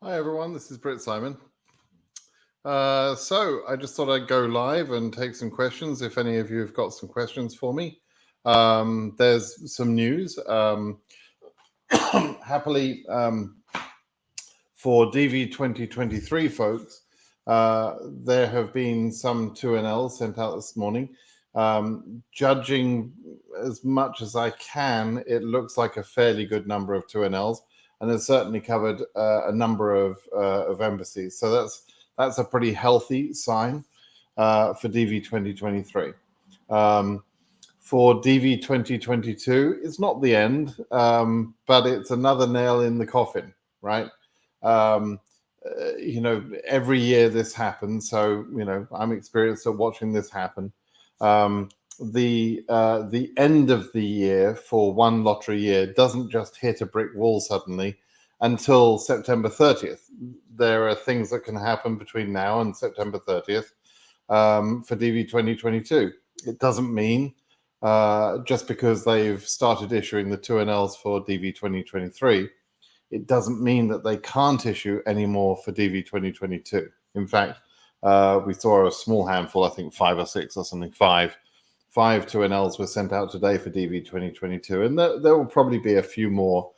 Hi everyone, this is Britt Simon. So I just thought I'd go live and take some questions if any of you have got some questions for me. There's some news. Happily, for DV2023 folks, there have been some 2NLs sent out this morning. Judging as much as I can, it looks like a fairly good number of 2NLs. And has certainly covered a number of embassies. So that's a pretty healthy sign for DV 2023. For DV 2022, it's not the end, but it's another nail in the coffin, right? Every year this happens. So, I'm experienced at watching this happen. The end of the year for one lottery year doesn't just hit a brick wall suddenly until September 30th. There are things that can happen between now and September 30th for DV 2022. It doesn't mean just because they've started issuing the 2NLs for DV 2023, it doesn't mean that they can't issue any more for DV 2022. In fact, we saw a small handful, I think 5 or 6 or something, five 2NLs were sent out today for DV 2022, and there will probably be a few more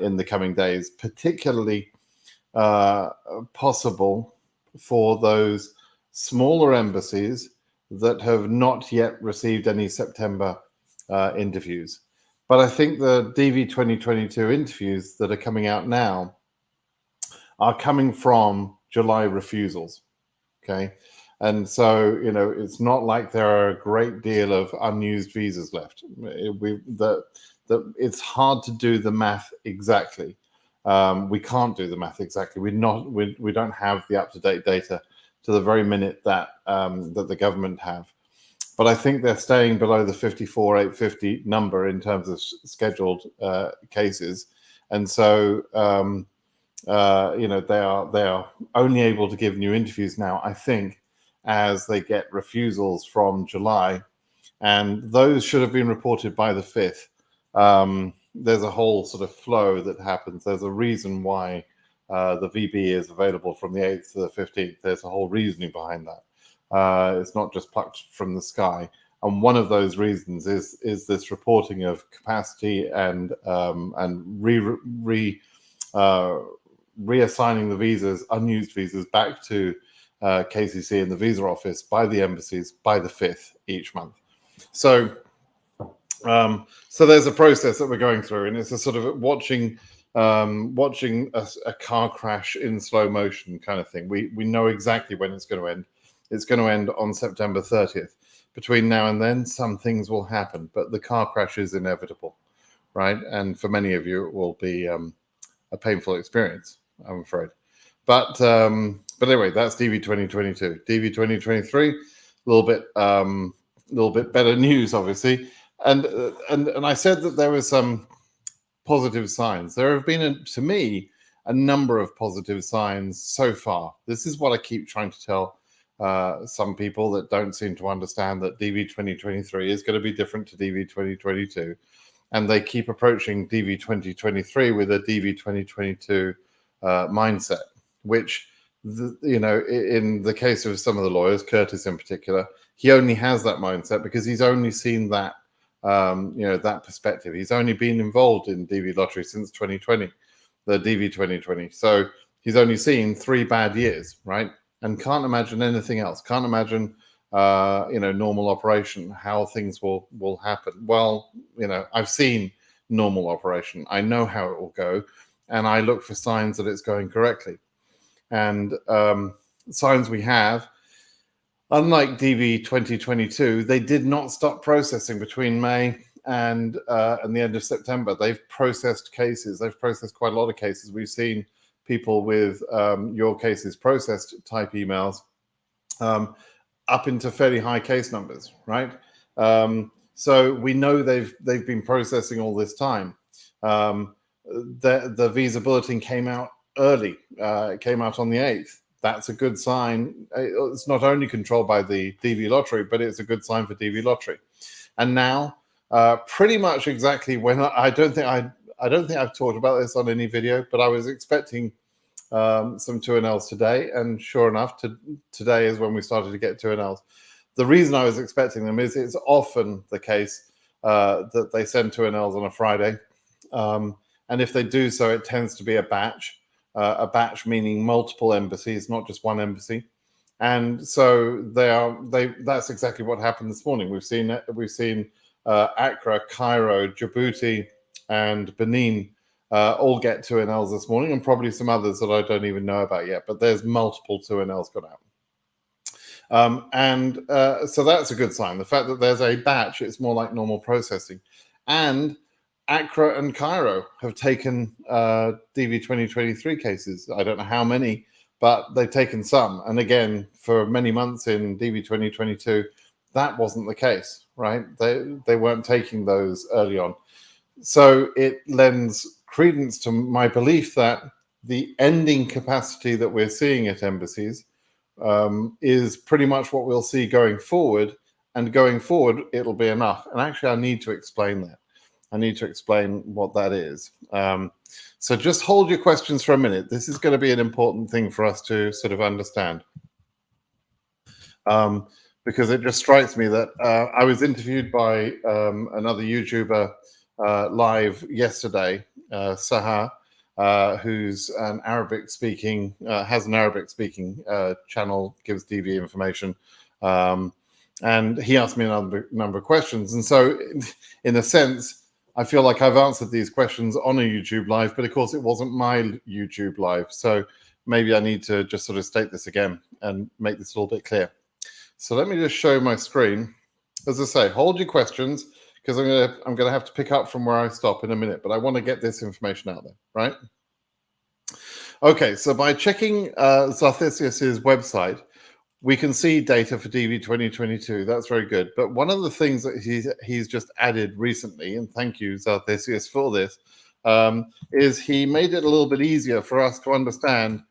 in the coming days, particularly possible for those smaller embassies that have not yet received any September interviews. But I think the DV 2022 interviews that are coming out now are coming from July refusals, okay? And so, it's not like there are a great deal of unused visas left. It's hard to do the math exactly. We can't do the math exactly. We don't have the up-to-date data to the very minute that that the government have. But I think they're staying below the 54,850 number in terms of scheduled cases, and so they are only able to give new interviews now, I think, as they get refusals from July, and those should have been reported by the 5th. There's a whole sort of flow that happens. There's a reason why the VB is available from the 8th to the 15th. There's a whole reasoning behind that. It's not just plucked from the sky. And one of those reasons is this reporting of capacity and reassigning the visas, unused visas, back to KCC in the visa office by the embassies by the 5th each month. So there's a process that we're going through, and it's a sort of watching a car crash in slow motion kind of thing. We know exactly when it's going to end. It's going to end on September 30th. Between now and then, some things will happen, but the car crash is inevitable, right? And for many of you, it will be a painful experience, I'm afraid. But anyway, that's DV 2022. DV 2023, a little bit better news, obviously. And I said that there were some positive signs. There have been, to me, a number of positive signs so far. This is what I keep trying to tell some people that don't seem to understand that DV 2023 is going to be different to DV 2022. And they keep approaching DV 2023 with a DV 2022 mindset, which, in the case of some of the lawyers, Curtis in particular, he only has that mindset because he's only seen that, that perspective. He's only been involved in DV lottery since 2020, the DV 2020. So he's only seen 3 bad years, right? And can't imagine anything else. Can't imagine, normal operation, how things will happen. Well, I've seen normal operation. I know how it will go, and I look for signs that it's going correctly. And signs we have, unlike DV 2022, they did not stop processing between May and the end of September. They've processed cases. They've processed quite a lot of cases. We've seen people with your cases processed type emails up into fairly high case numbers, right? So we know they've been processing all this time. The visa bulletin came out early. It came out on the 8th. That's a good sign. It's not only controlled by the DV lottery, but it's a good sign for DV lottery. And now, pretty much exactly when I don't think I've talked about this on any video, but I was expecting some 2NLs today, and sure enough, today is when we started to get 2NLs. The reason I was expecting them is it's often the case that they send 2NLs on a Friday, and if they do so, it tends to be a batch meaning multiple embassies, not just one embassy. And so that's exactly what happened this morning. We've seen Accra, Cairo, Djibouti, and Benin all get 2NLs this morning, and probably some others that I don't even know about yet. But there's multiple 2NLs gone out. So that's a good sign. The fact that there's a batch, it's more like normal processing. And Accra and Cairo have taken DV2023 cases. I don't know how many, but they've taken some. And again, for many months in DV2022, that wasn't the case, right? They weren't taking those early on. So it lends credence to my belief that the ending capacity that we're seeing at embassies is pretty much what we'll see going forward. And going forward, it'll be enough. And actually, I need to explain that. I need to explain what that is. So just hold your questions for a minute. This is going to be an important thing for us to sort of understand. Because it just strikes me that I was interviewed by another YouTuber live yesterday, Saha, who's an Arabic-speaking, has an Arabic-speaking channel, gives DV information. And he asked me a number of questions. And so, in a sense, I feel like I've answered these questions on a YouTube live, but of course it wasn't my YouTube live. So maybe I need to just sort of state this again and make this a little bit clear. So let me just show my screen. As I say, hold your questions, because I'm gonna have to pick up from where I stop in a minute, but I want to get this information out there, right? Okay, so by checking Zarthesius's website, we can see data for DV2022. That's very good. But one of the things that he's just added recently, and thank you, Zarthesius, for this, is he made it a little bit easier for us to understand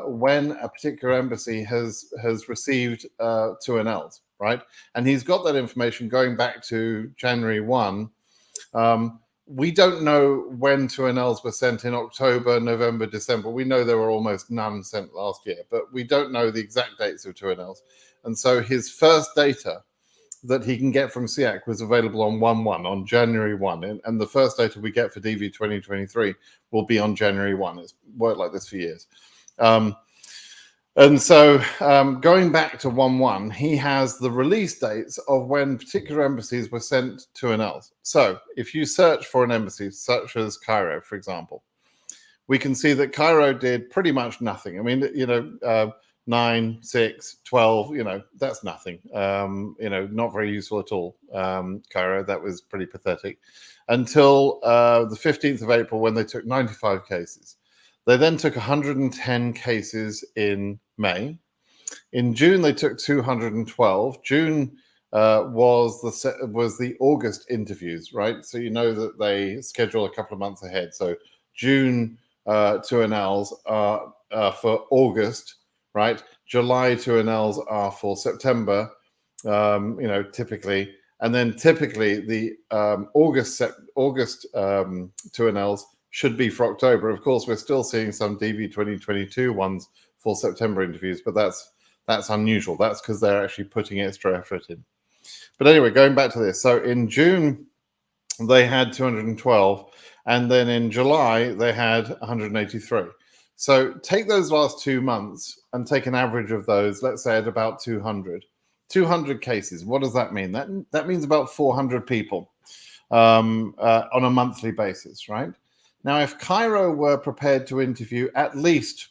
when a particular embassy has received 2NLs, right? And he's got that information going back to January 1. We don't know when 2NLs were sent in October, November, December. We know there were almost none sent last year, but we don't know the exact dates of 2NLs. And so his first data that he can get from SEAC was available on 1/1, on January 1. And the first data we get for DV 2023 will be on January 1. It's worked like this for years. And so going back to 1/1, he has the release dates of when particular embassies were sent 2NLs. So if you search for an embassy, such as Cairo, for example, we can see that Cairo did pretty much nothing. I mean, 9, 6, 12, that's nothing. Not very useful at all. Cairo, that was pretty pathetic. Until the 15th of April, when they took 95 cases. They then took 110 cases in May. In June, they took 212. June was the August interviews, right? So you know that they schedule a couple of months ahead. So June 2NLs are for August, right? July 2NLs are for September, typically. And then typically the August 2NLs should be for October. Of course, we're still seeing some DV 2022 ones for September interviews, but that's unusual. That's because they're actually putting extra effort in. But anyway, going back to this. So in June, they had 212, and then in July, they had 183. So take those last 2 months and take an average of those, let's say at about 200. 200 cases. What does that mean? That means about 400 people on a monthly basis, right? Now, if Cairo were prepared to interview at least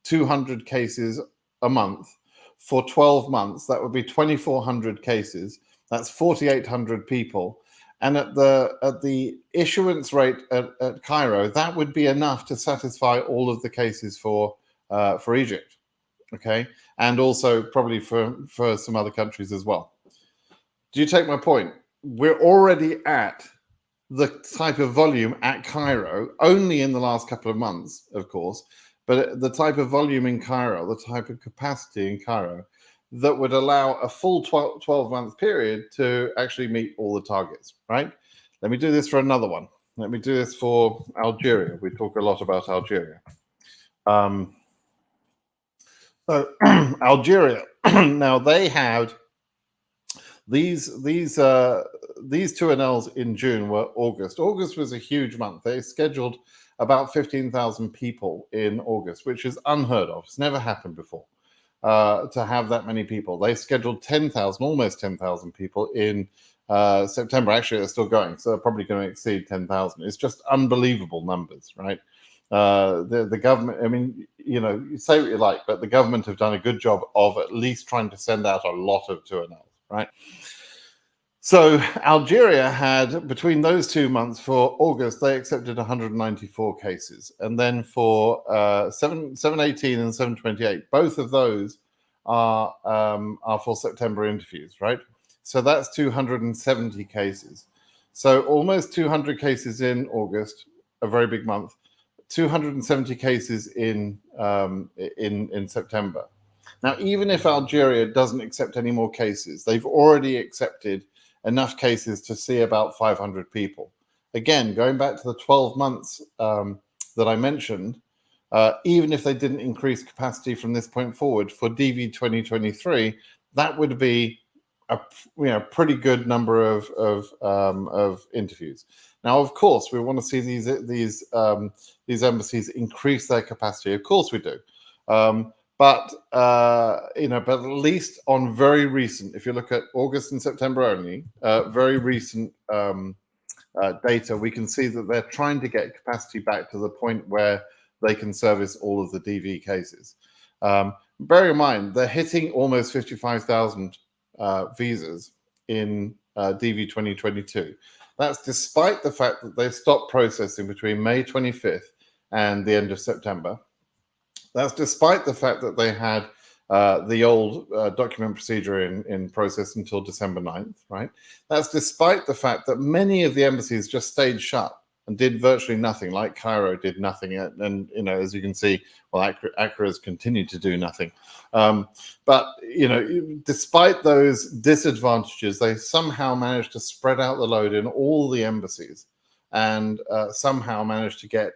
200 cases a month for 12 months, that would be 2,400 cases. That's 4,800 people. And at the issuance rate at Cairo, that would be enough to satisfy all of the cases for Egypt, okay? And also probably for some other countries as well. Do you take my point? We're already at the type of volume at Cairo, only in the last couple of months, of course, but the type of volume in Cairo, the type of capacity in Cairo that would allow a full 12-month period to actually meet all the targets, right? Let me do this for another one. Let me do this for Algeria. We talk a lot about Algeria. So Algeria, now they had these 2NLs in June were August. August was a huge month. They scheduled about 15,000 people in August, which is unheard of. It's never happened before to have that many people. They scheduled 10,000, almost 10,000 people in September. Actually, they're still going, so they're probably going to exceed 10,000. It's just unbelievable numbers, right? The government, I mean, you say what you like, but the government have done a good job of at least trying to send out a lot of 2NLs, right? So Algeria had, between those 2 months for August, they accepted 194 cases. And then for 718 and 728, both of those are for September interviews, right? So that's 270 cases. So almost 200 cases in August, a very big month. 270 cases in September. Now, even if Algeria doesn't accept any more cases, they've already accepted enough cases to see about 500 people. Again, going back to the 12 months that I mentioned, even if they didn't increase capacity from this point forward for DV 2023, that would be a pretty good number of interviews. Now, of course, we want to see these embassies increase their capacity. Of course, we do. But at least on very recent, if you look at August and September only, very recent data, we can see that they're trying to get capacity back to the point where they can service all of the DV cases. Bear in mind, they're hitting almost 55,000 visas in DV 2022. That's despite the fact that they stopped processing between May 25th and the end of September. That's despite the fact that they had the old document procedure in process until December 9th, right? That's despite the fact that many of the embassies just stayed shut and did virtually nothing, like Cairo did nothing. And as you can see, well, Accra has continued to do nothing. But despite those disadvantages, they somehow managed to spread out the load in all the embassies and somehow managed to get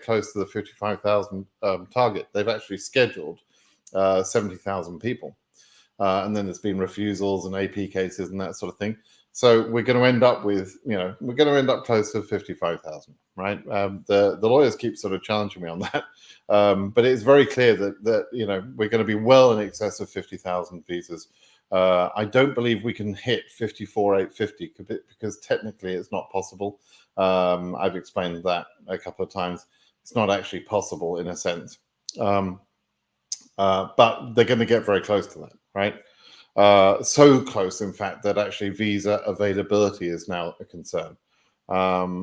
close to the 55,000 target. They've actually scheduled 70,000 people. And then there's been refusals and AP cases and that sort of thing. So we're going to end up with, we're going to end up close to 55,000, right? The lawyers keep sort of challenging me on that. But it's very clear that we're going to be well in excess of 50,000 visas. I don't believe we can hit 54,850 because technically it's not possible. I've explained that a couple of times. It's not actually possible in a sense. But they're going to get very close to that, right? So close, in fact, that actually visa availability is now a concern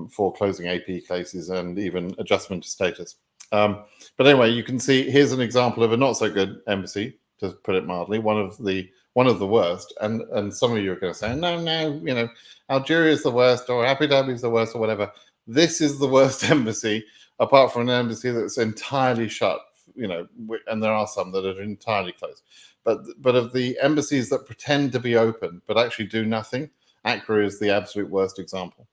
for closing AP cases and even adjustment to status. But anyway, you can see here's an example of a not so good embassy, to put it mildly, one of the worst. And some of you are going to say, no, Algeria is the worst, or Abu Dhabi is the worst, or whatever. This is the worst embassy, apart from an embassy that's entirely shut. And there are some that are entirely closed. But of the embassies that pretend to be open but actually do nothing, Accra is the absolute worst example.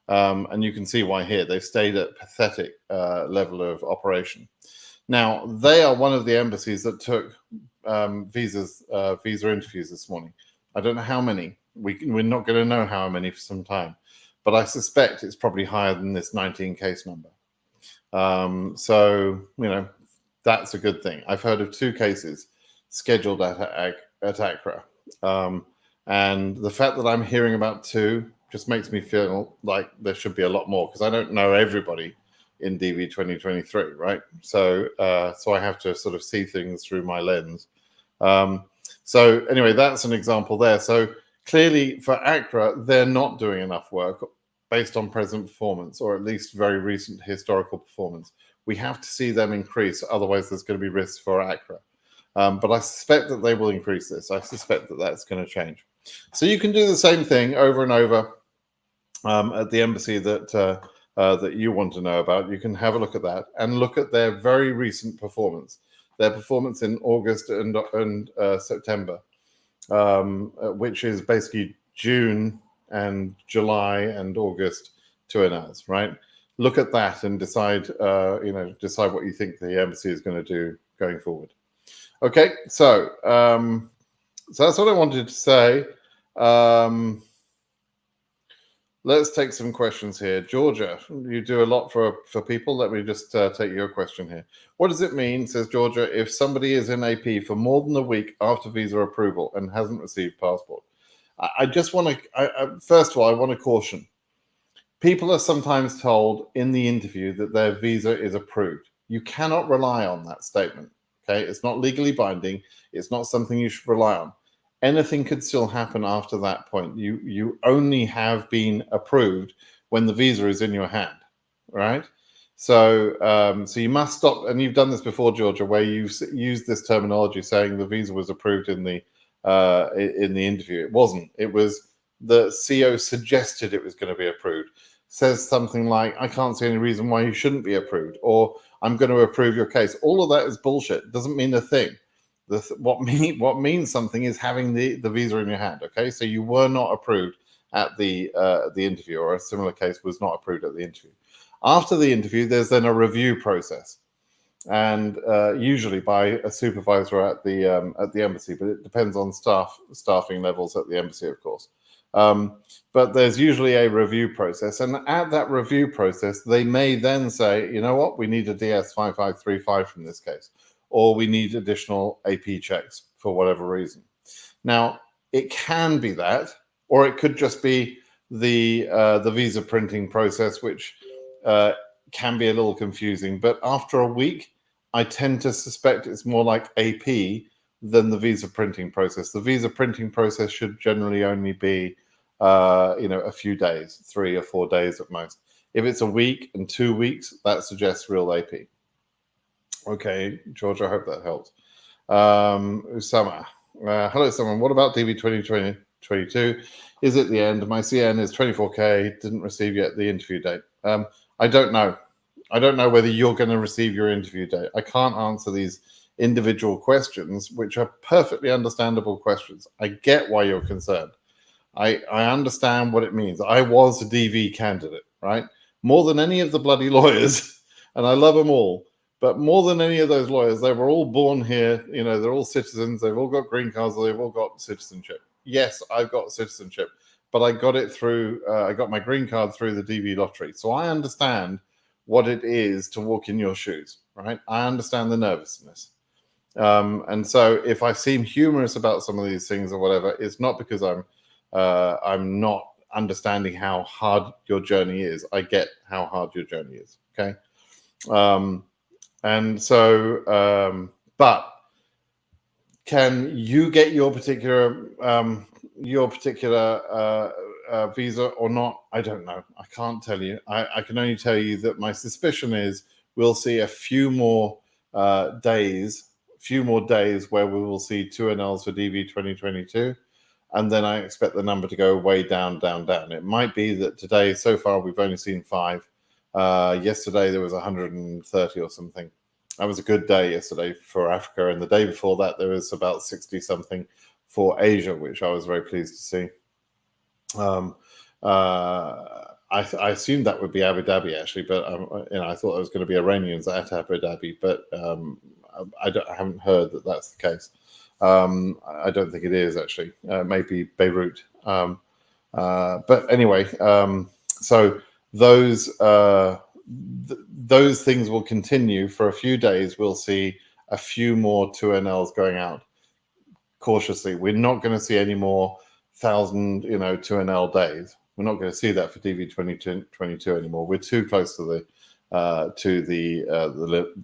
And you can see why here. They've stayed at pathetic level of operation. Now, they are one of the embassies that took visa interviews this morning. I don't know how many. We're not going to know how many for some time. But I suspect it's probably higher than this 19 case number. So, that's a good thing. I've heard of 2 cases scheduled at Accra. And the fact that I'm hearing about 2 just makes me feel like there should be a lot more, because I don't know everybody in DV 2023, right? So I have to sort of see things through my lens. So anyway, that's an example there. So clearly for Accra, they're not doing enough work based on present performance, or at least very recent historical performance. We have to see them increase, otherwise there's going to be risks for Accra. But I suspect that they will increase this. I suspect that that's going to change. So you can do the same thing over and over at the embassy that you want to know about. You can have a look at that and look at their very recent performance, their performance in August and September, which is basically June and July and August 2NLs, right? look at that and decide, decide what you think the embassy is going to do going forward. Okay, so that's what I wanted to say. Let's take some questions here. Georgia, you do a lot for people. Let me just take your question here. What does it mean, says Georgia, if somebody is in AP for more than a week after visa approval and hasn't received passport? I just want to, first of all, I want to caution. People are sometimes told in the interview that their visa is approved. You cannot rely on that statement, okay? It's not legally binding. It's not something you should rely on. Anything could still happen after that point. You only have been approved when the visa is in your hand, right? So so you must stop, and you've done this before, Georgia, where you've used this terminology saying the visa was approved in the interview. It wasn't. It was the CO suggested it was going to be approved. Says something like, I can't see any reason why you shouldn't be approved, or I'm going to approve your case. All of that is bullshit. It doesn't mean a thing. What means something is having the visa in your hand. Okay, so you were not approved at the interview, or a similar case was not approved at the interview. After the interview, there's then a review process, and usually by a supervisor at the embassy, but it depends on staffing levels at the embassy, of course. But there's usually a review process, and at that review process, they may then say, you know what, we need a DS5535 from this case, or we need additional AP checks for whatever reason. Now, it can be that, or it could just be the visa printing process, which can be a little confusing. But after a week, I tend to suspect it's more like AP than the visa printing process. The visa printing process should generally only be, a few days, 3 or 4 days at most. If it's a week and 2 weeks, that suggests real AP. Okay, George, I hope that helps. Usama, hello, someone. What about DV2023? Is it the end? My CN is 24K, didn't receive yet the interview date. I don't know. I don't know whether you're going to receive your interview date. I can't answer these individual questions, which are perfectly understandable questions. I get why you're concerned. I understand what it means. I was a DV candidate, right? More than any of the bloody lawyers, and I love them all. But more than any of those lawyers, they were all born here. You know, they're all citizens. They've all got green cards. They've all got citizenship. Yes, I've got citizenship, but I got it through, I got my green card through the DV lottery. So I understand what it is to walk in your shoes, right? I understand the nervousness. And so if I seem humorous about some of these things or whatever, it's not because I'm not understanding how hard your journey is. I get how hard your journey is, okay? And so, but can you get your particular visa or not? I don't know. I can't tell you. I can only tell you that my suspicion is we'll see a few more days where we will see 2NLs for DV 2022. And then I expect the number to go way down, down, down. It might be that today, so far, we've only seen 5. Yesterday there was 130 or something. That was a good day yesterday for Africa, and the day before that there was about 60 something for Asia, which I was very pleased to see. I assumed that would be Abu Dhabi actually, but I thought it was going to be Iranians at Abu Dhabi, but I haven't heard that that's the case. I don't think it is actually. Maybe Beirut. But anyway, so those things will continue for a few days. We'll see a few more 2NLs going out cautiously. We're not going to see any more 1,000, 2NL days. We're not going to see that for DV 2022 anymore. We're too close to the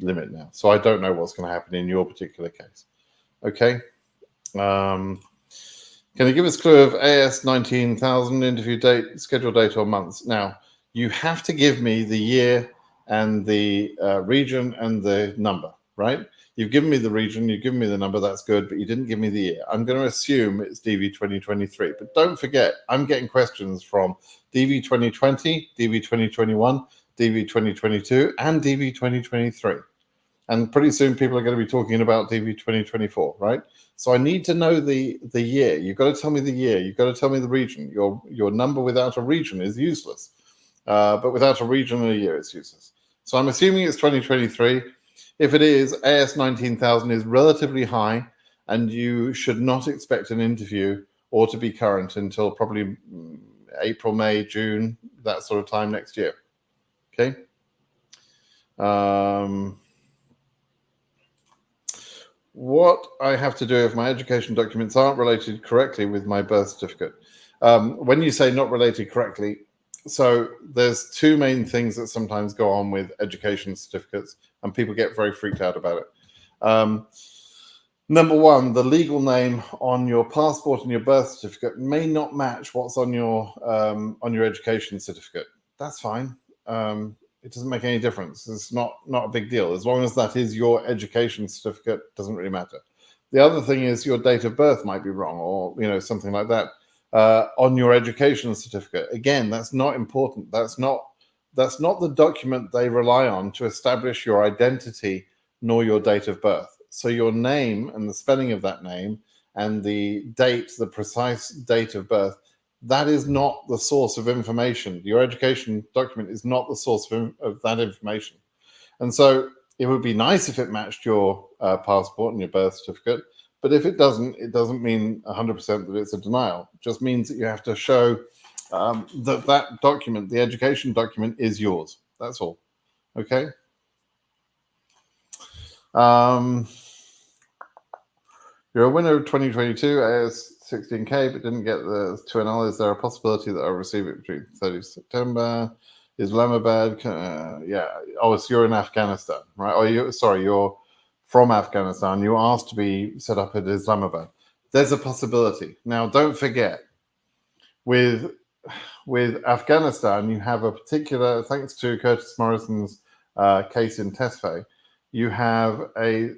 limit now. So I don't know what's going to happen in your particular case. Okay. Can you give us a clue of AS 19,000 interview date, schedule date, or months? Now, you have to give me the year and the region and the number, right? You've given me the region, you've given me the number, that's good, but you didn't give me the year. I'm going to assume it's DV 2023, but don't forget, I'm getting questions from DV 2020, DV 2021, DV 2022, and DV 2023. And pretty soon people are going to be talking about DV 2024, right? So I need to know the year. You've got to tell me the year. You've got to tell me the region. Your number without a region is useless. but without a region and a year, it's useless. So I'm assuming it's 2023. If it is, AS 19,000 is relatively high, and you should not expect an interview or to be current until probably April, May, June, that sort of time next year. Okay. What I have to do if my education documents aren't related correctly with my birth certificate. When you say not related correctly, so there's two main things that sometimes go on with education certificates, and people get very freaked out about it. Number one, the legal name on your passport and your birth certificate may not match what's on your education certificate. That's fine. It doesn't make any difference. It's not a big deal. As long as that is your education certificate, it doesn't really matter. The other thing is your date of birth might be wrong, or something like that on your education certificate. Again, that's not important. That's not the document they rely on to establish your identity nor your date of birth. So your name and the spelling of that name and the date, the precise date of birth, that is not the source of information. Your education document is not the source of that information. And so it would be nice if it matched your passport and your birth certificate. But if it doesn't mean 100% that it's a denial. It just means that you have to show that document, the education document, is yours. That's all. Okay. You're a winner of 2022 AS 16K, but didn't get the 2NL. Is there a possibility that I'll receive it between 30 September? Islamabad, yeah. Oh, so you're in Afghanistan, right? Oh, you're from Afghanistan. You asked to be set up at Islamabad. There's a possibility. Now, don't forget, with Afghanistan, you have a particular, thanks to Curtis Morrison's case in Tesfaye, you have a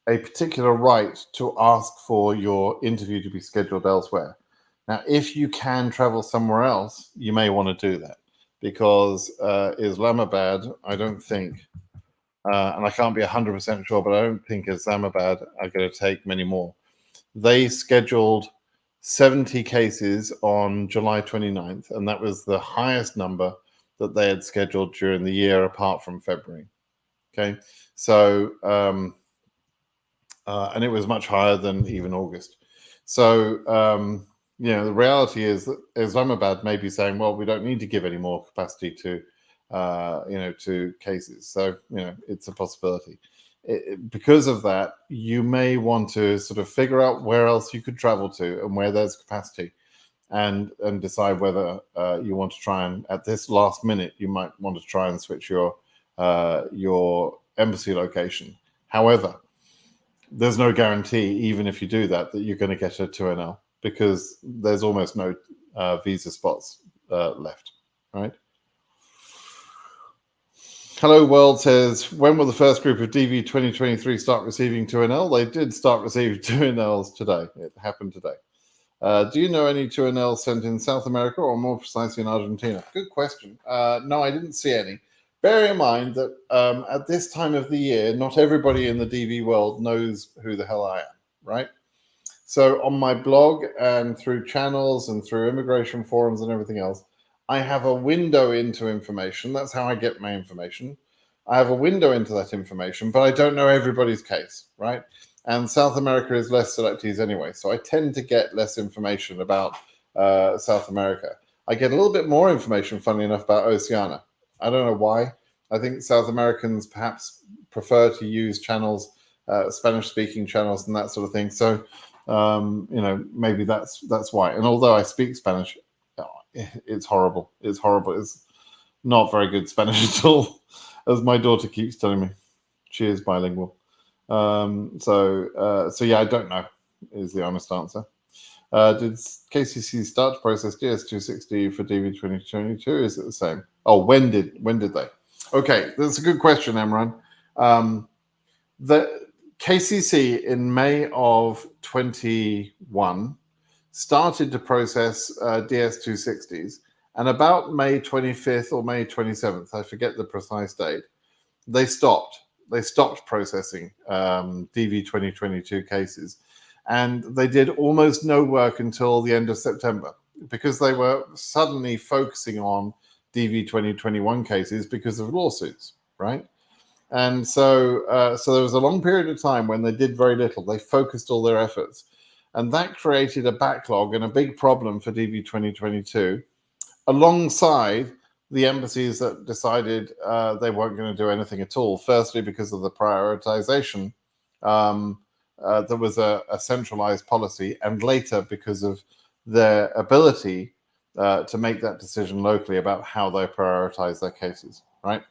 particular right to ask for your interview to be scheduled elsewhere. Now, if you can travel somewhere else, you may want to do that, because Islamabad, I don't think, and I can't be 100% sure, but I don't think Islamabad are going to take many more. They scheduled 70 cases on July 29th, and that was the highest number that they had scheduled during the year, apart from February. Okay, so and it was much higher than even August. So the reality is that Islamabad may be saying, well, we don't need to give any more capacity to to cases. So it's a possibility. Because of that, you may want to sort of figure out where else you could travel to and where there's capacity, and decide whether you want to try and, at this last minute, you might want to try and switch your embassy location. However, there's no guarantee, even if you do that, that you're going to get a 2NL, because there's almost no visa spots left, right? Hello World says, when will the first group of DV2023 start receiving 2NL? They did start receiving 2NLs today. It happened today. Do you know any 2NLs sent in South America, or more precisely in Argentina? Good question. No, I didn't see any. Bear in mind that at this time of the year, not everybody in the DV world knows who the hell I am, right? So on my blog and through channels and through immigration forums and everything else, I have a window into information. That's how I get my information. I have a window into that information, but I don't know everybody's case, right? And South America is less selectees anyway, so I tend to get less information about South America. I get a little bit more information, funnily enough, about Oceania. I don't know why. I think South Americans perhaps prefer to use channels, Spanish-speaking channels and that sort of thing. So, maybe that's why. And although I speak Spanish, it's horrible. It's horrible. It's not very good Spanish at all, as my daughter keeps telling me. She is bilingual. So yeah, I don't know is the honest answer. Did KCC start to process DS260 for DV2022? Is it the same? Oh, when did they? Okay, that's a good question, Emran. The KCC in May of 21 started to process DS260s, and about May 25th or May 27th, I forget the precise date, they stopped processing DV2022 cases, and they did almost no work until the end of September. because they were suddenly focusing on DV2021 cases because of lawsuits, right? And so there was a long period of time when they did very little. They focused all their efforts, and that created a backlog and a big problem for DV2022, alongside the embassies that decided they weren't going to do anything at all. Firstly, because of the prioritization, there was a centralized policy, and later because of their ability to make that decision locally about how they prioritize their cases, right?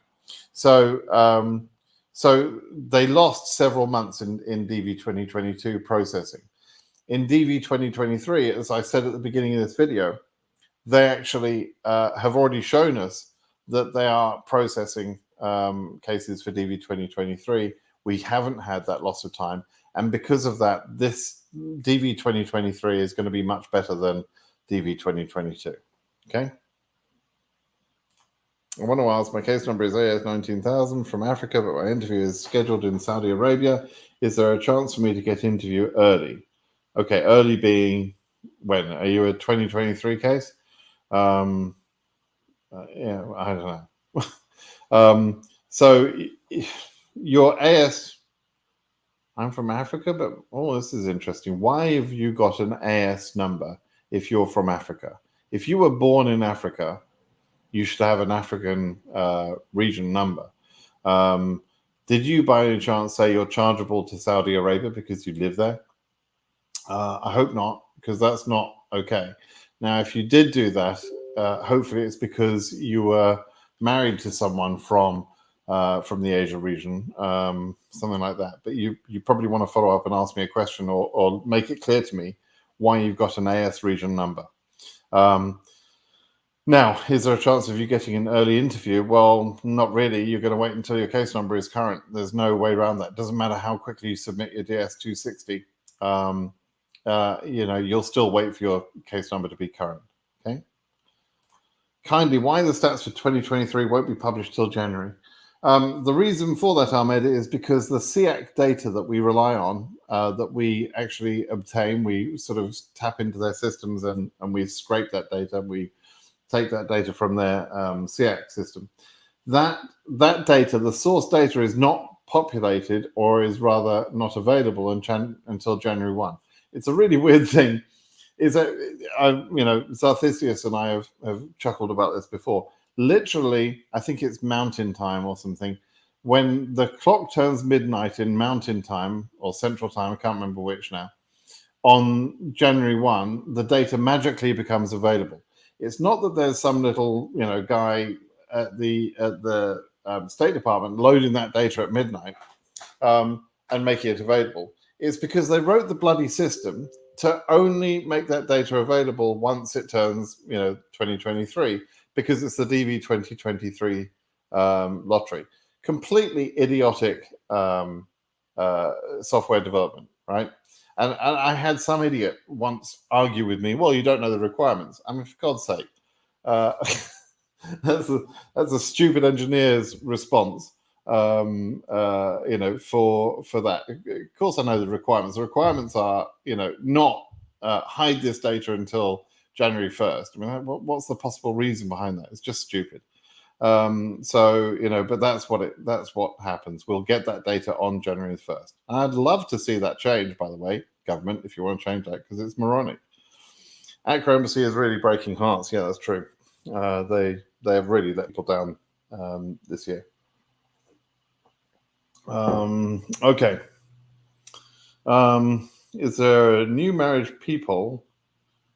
So they lost several months in DV 2022 processing. In DV 2023, as I said at the beginning of this video, they actually have already shown us that they are processing cases for DV 2023. We haven't had that loss of time. And because of that, this DV 2023 is going to be much better than DV 2022. Okay. I want to ask, my case number is AS 19,000 from Africa, but my interview is scheduled in Saudi Arabia. Is there a chance for me to get interview early? Okay, early being when? Are you a 2023 case? Yeah, I don't know. So your AS, I'm from Africa, but oh, this is interesting. Why have you got an AS number if you're from Africa? If you were born in Africa, you should have an African region number. Did you by any chance say you're chargeable to Saudi Arabia because you live there? I hope not, because that's not okay. Now, if you did do that, hopefully it's because you were married to someone from the Asia region, something like that. But you probably want to follow up and ask me a question, or make it clear to me why you've got an AS region number. Now, is there a chance of you getting an early interview? Well, not really. You're going to wait until your case number is current. There's no way around that. It doesn't matter how quickly you submit your DS-260. You'll still wait for your case number to be current. Okay. Kindly, why the stats for 2023 won't be published till January? The reason for that, Ahmed, is because the SEAC data that we rely on, that we actually obtain, we sort of tap into their systems and we scrape that data. We take that data from their SEAC system. That data, the source data, is not populated, or is rather not available until January 1. It's a really weird thing. Is that Zarthisius and I have chuckled about this before. Literally, I think it's mountain time or something. When the clock turns midnight in mountain time or central time, I can't remember which now, on January 1, the data magically becomes available. It's not that there's some little guy at the State Department loading that data at midnight and making it available. It's because they wrote the bloody system to only make that data available once it turns 2023, because it's the DV 2023 lottery. Completely idiotic software development, right? And I had some idiot once argue with me, well, you don't know the requirements. I mean, for God's sake, that's a stupid engineer's response, for that. Of course, I know the requirements. The requirements are, not hide this data until January 1st. I mean, what's the possible reason behind that? It's just stupid. But that's what happens. We'll get that data on January 1st. And I'd love to see that change, by the way, government, if you want to change that, because it's moronic. Accra Embassy is really breaking hearts. Yeah, that's true. They have really let people down this year. Okay. Is there new marriage people?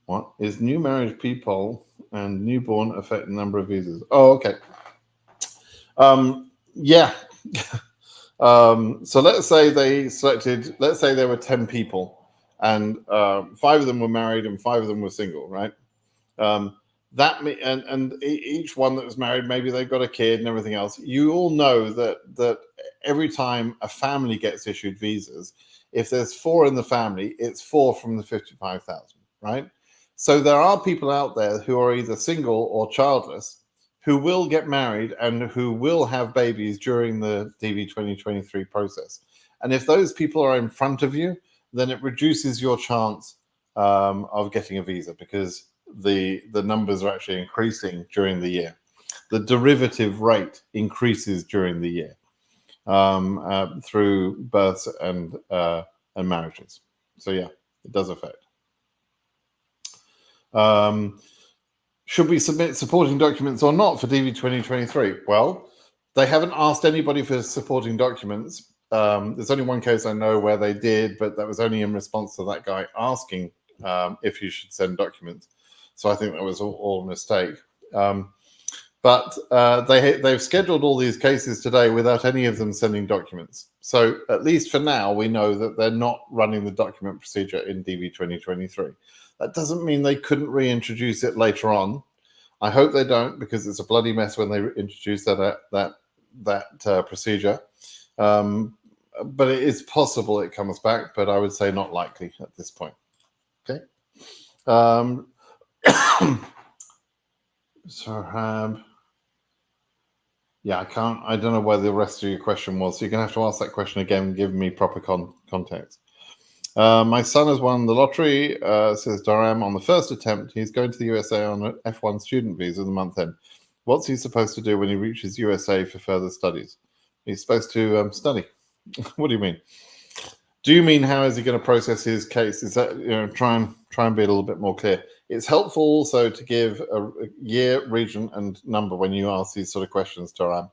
What is new marriage people and newborn affect the number of visas? Oh, okay. Yeah. So let's say there were 10 people, and 5 of them were married and 5 of them were single, right? Each one that was married, maybe they've got a kid and everything else. You all know that every time a family gets issued visas, if there's 4 in the family, it's 4 from the 55,000, right? So there are people out there who are either single or childless, who will get married and who will have babies during the DV 2023 process. And if those people are in front of you, then it reduces your chance of getting a visa, because the numbers are actually increasing during the year. The derivative rate increases during the year through births and marriages. So yeah, it does affect. Should we submit supporting documents or not for DV2023? Well, they haven't asked anybody for supporting documents. There's only one case I know where they did, but that was only in response to that guy asking if you should send documents. So I think that was all a mistake. But they've scheduled all these cases today without any of them sending documents. So at least for now, we know that they're not running the document procedure in DV2023. That doesn't mean they couldn't reintroduce it later on. I hope they don't, because it's a bloody mess when they introduce that procedure. But it is possible it comes back, but I would say not likely at this point. Okay. So yeah, I don't know where the rest of your question was. So you're going to have to ask that question again and give me proper context. My son has won the lottery, says Doram, on the first attempt. He's going to the USA on an F1 student visa the month end. What's he supposed to do when he reaches USA for further studies? He's supposed to study. What do you mean? Do you mean how is he going to process his case? Is that, try and be a little bit more clear? It's helpful also to give a year, region, and number when you ask these sort of questions, Doram.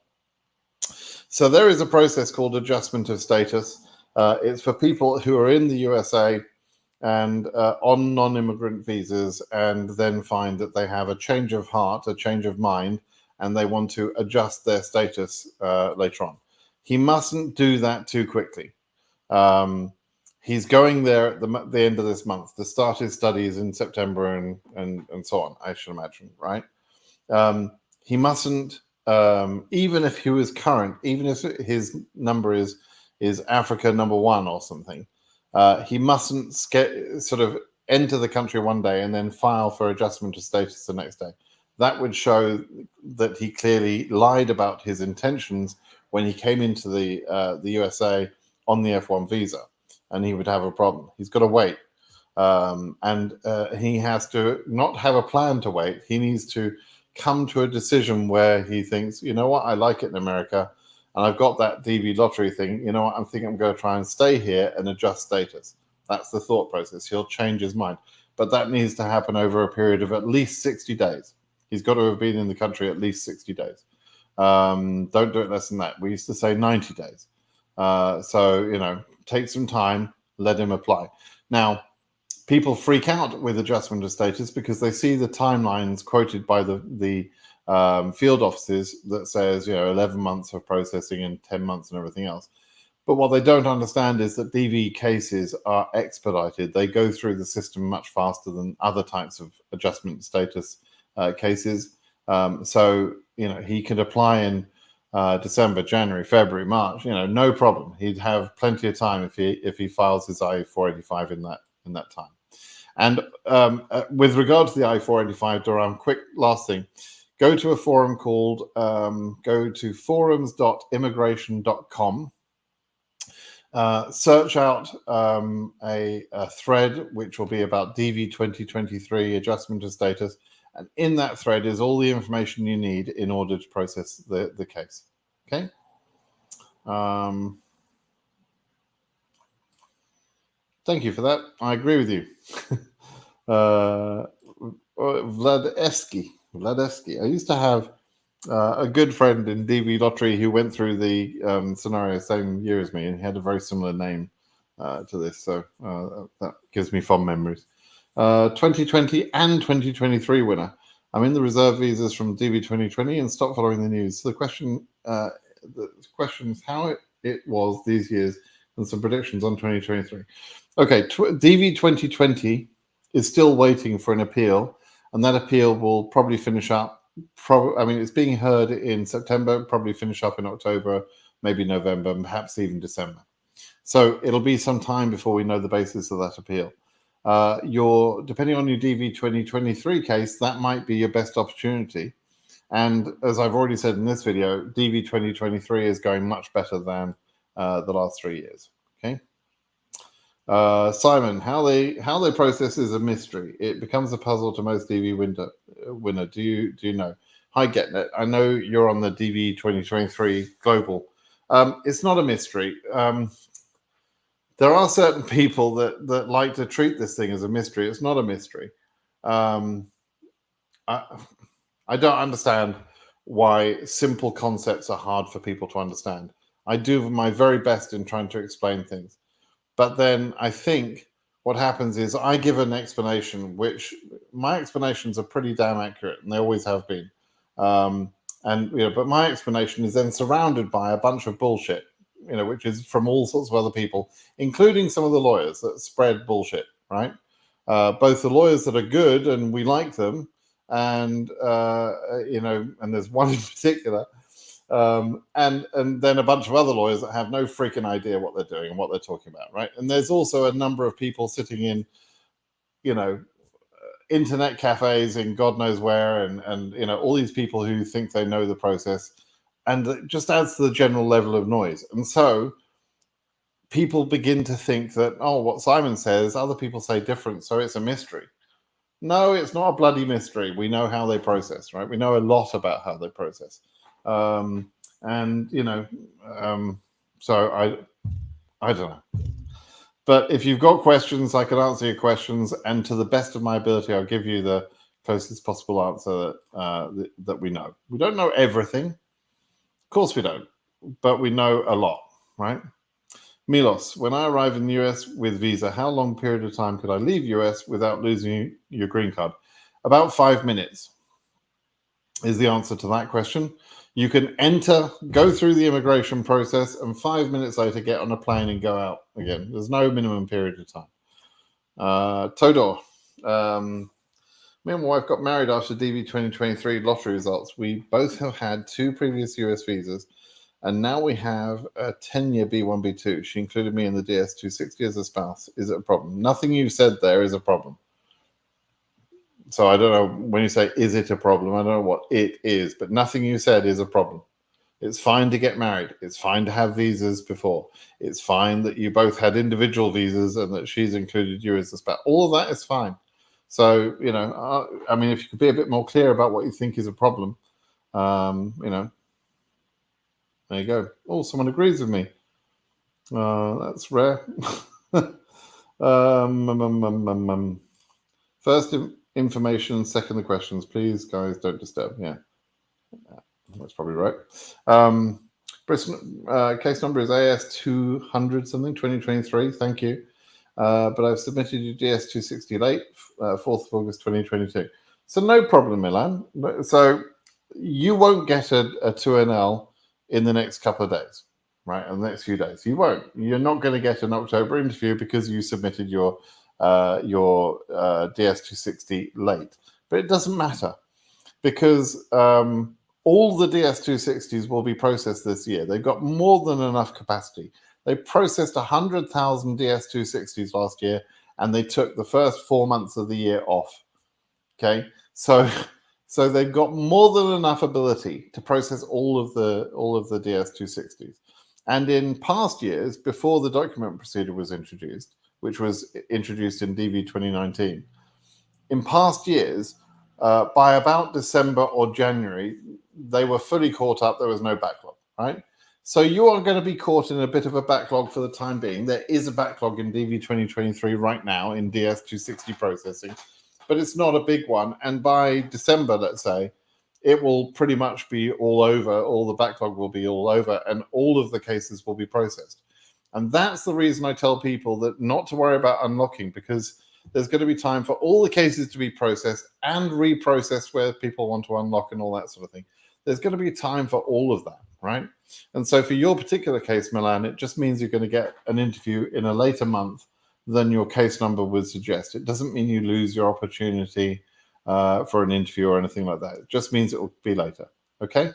So there is a process called adjustment of status. It's for people who are in the USA and on non-immigrant visas, and then find that they have a change of heart, a change of mind, and they want to adjust their status later on. He mustn't do that too quickly. He's going there at the end of this month to start his studies in September and so on, I should imagine, right? He mustn't, even if he was current, even if his number is Africa number 1 or something, he mustn't sort of enter the country one day and then file for adjustment of status the next day. That would show that he clearly lied about his intentions when he came into the USA on the F1 visa, and he would have a problem. He's got to wait. And he has to not have a plan to wait. He needs to come to a decision where he thinks, you know what, I like it in America, and I've got that DV lottery thing. You know what, I'm thinking I'm going to try and stay here and adjust status. That's the thought process. He'll change his mind. But that needs to happen over a period of at least 60 days. He's got to have been in the country at least 60 days. Don't do it less than that. We used to say 90 days. So, take some time, let him apply. Now, people freak out with adjustment of status because they see the timelines quoted by the field offices that says, 11 months of processing and 10 months and everything else. But what they don't understand is that DV cases are expedited. They go through the system much faster than other types of adjustment status cases. So, he could apply in December, January, February, March, no problem. He'd have plenty of time if he files his I-485 in that time. And with regard to the I-485, Doram, quick last thing. Go to a forum called, go to forums.immigration.com. Search out a thread which will be about DV2023 adjustment of status. And in that thread is all the information you need in order to process the case. Okay? Thank you for that. I agree with you. Vladevsky. I used to have a good friend in DV Lottery who went through the scenario same year as me, and he had a very similar name to this. So that gives me fond memories. 2020 and 2023 winner. I'm in the reserve visas from DV 2020 and stopped following the news. So the question is how it was these years and some predictions on 2023. Okay, DV 2020 is still waiting for an appeal, and that appeal will probably finish up. It's being heard in September, probably finish up in October, maybe November, and perhaps even December. So it'll be some time before we know the basis of that appeal. Depending on your DV 2023 case, that might be your best opportunity. And as I've already said in this video, DV 2023 is going much better than the last 3 years. Okay. Simon, how they process is a mystery. It becomes a puzzle to most DV winner. Do you know? Hi, GetNet. I know you're on the DV2023 global. It's not a mystery. There are certain people that like to treat this thing as a mystery. It's not a mystery. I don't understand why simple concepts are hard for people to understand. I do my very best in trying to explain things. But then I think what happens is I give an explanation, which my explanations are pretty damn accurate, and they always have been. But my explanation is then surrounded by a bunch of bullshit, which is from all sorts of other people, including some of the lawyers that spread bullshit, right? Both the lawyers that are good and we like them, and and there's one in particular. And then a bunch of other lawyers that have no freaking idea what they're doing and what they're talking about, right? And there's also a number of people sitting in, internet cafes in God knows where, and all these people who think they know the process, and it just adds to the general level of noise. And so people begin to think that, oh, what Simon says, other people say different, so it's a mystery. No, it's not a bloody mystery. We know how they process, right? We know a lot about how they process. So I don't know. But if you've got questions, I can answer your questions, and to the best of my ability, I'll give you the closest possible answer that we know. We don't know everything. Of course we don't, but we know a lot, right? Milos, when I arrive in the US with visa, how long period of time could I leave US without losing your green card? About 5 minutes is the answer to that question. You can go through the immigration process, and 5 minutes later get on a plane and go out again. There's no minimum period of time. Todor, me and my wife got married after DV 2023 lottery results. We both have had 2 previous US visas, and now we have a 10-year B1, B2. She included me in the DS260 as a spouse. Is it a problem? Nothing you said there is a problem. So I don't know, when you say, is it a problem? I don't know what it is, but nothing you said is a problem. It's fine to get married. It's fine to have visas before. It's fine that you both had individual visas and that she's included you as a spouse. All of that is fine. So, if you could be a bit more clear about what you think is a problem, there you go. Oh, someone agrees with me. That's rare. First information, second the questions. Please, guys, don't disturb. Yeah, that's probably right. Bristol, case number is AS 200 something, 2023. Thank you. But I've submitted your DS260 late, 4th of August 2022. So no problem, Milan. So you won't get a 2NL in the next couple of days, right? In the next few days. You won't. You're not going to get an October interview because you submitted your DS260 late. But it doesn't matter, because all the DS260s will be processed this year. They've got more than enough capacity. They processed 100,000 DS260s last year, and they took the first 4 months of the year off. Okay, so they've got more than enough ability to process all of the DS260s. And in past years, before the document procedure was introduced, which was introduced in DV 2019, in past years, by about December or January, they were fully caught up. There was no backlog, right? So you are going to be caught in a bit of a backlog for the time being. There is a backlog in DV 2023 right now in DS260 processing, but it's not a big one. And by December, let's say, it will pretty much be all over. All the backlog will be all over, and all of the cases will be processed. And that's the reason I tell people that not to worry about unlocking, because there's going to be time for all the cases to be processed and reprocessed where people want to unlock and all that sort of thing. There's going to be time for all of that, right? And so for your particular case, Milan, it just means you're going to get an interview in a later month than your case number would suggest. It doesn't mean you lose your opportunity for an interview or anything like that. It just means it will be later, okay?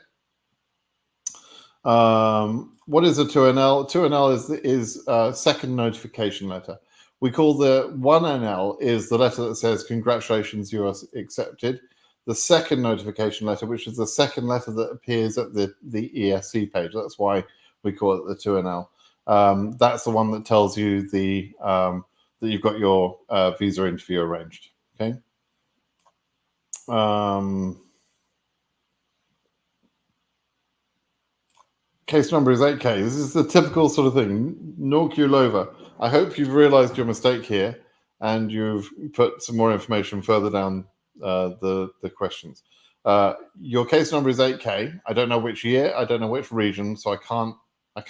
What is a 2NL? 2NL is second notification letter. We call the 1NL is the letter that says, congratulations, you are accepted. The second notification letter, which is the second letter that appears at the ESC page. That's why we call it the 2NL. that's the one that tells you that you've got your visa interview arranged. Okay. Case number is 8K. This is the typical sort of thing. Norkulova. I hope you've realized your mistake here and you've put some more information further down the questions. Your case number is 8K. I don't know which year, I don't know which region, so I can't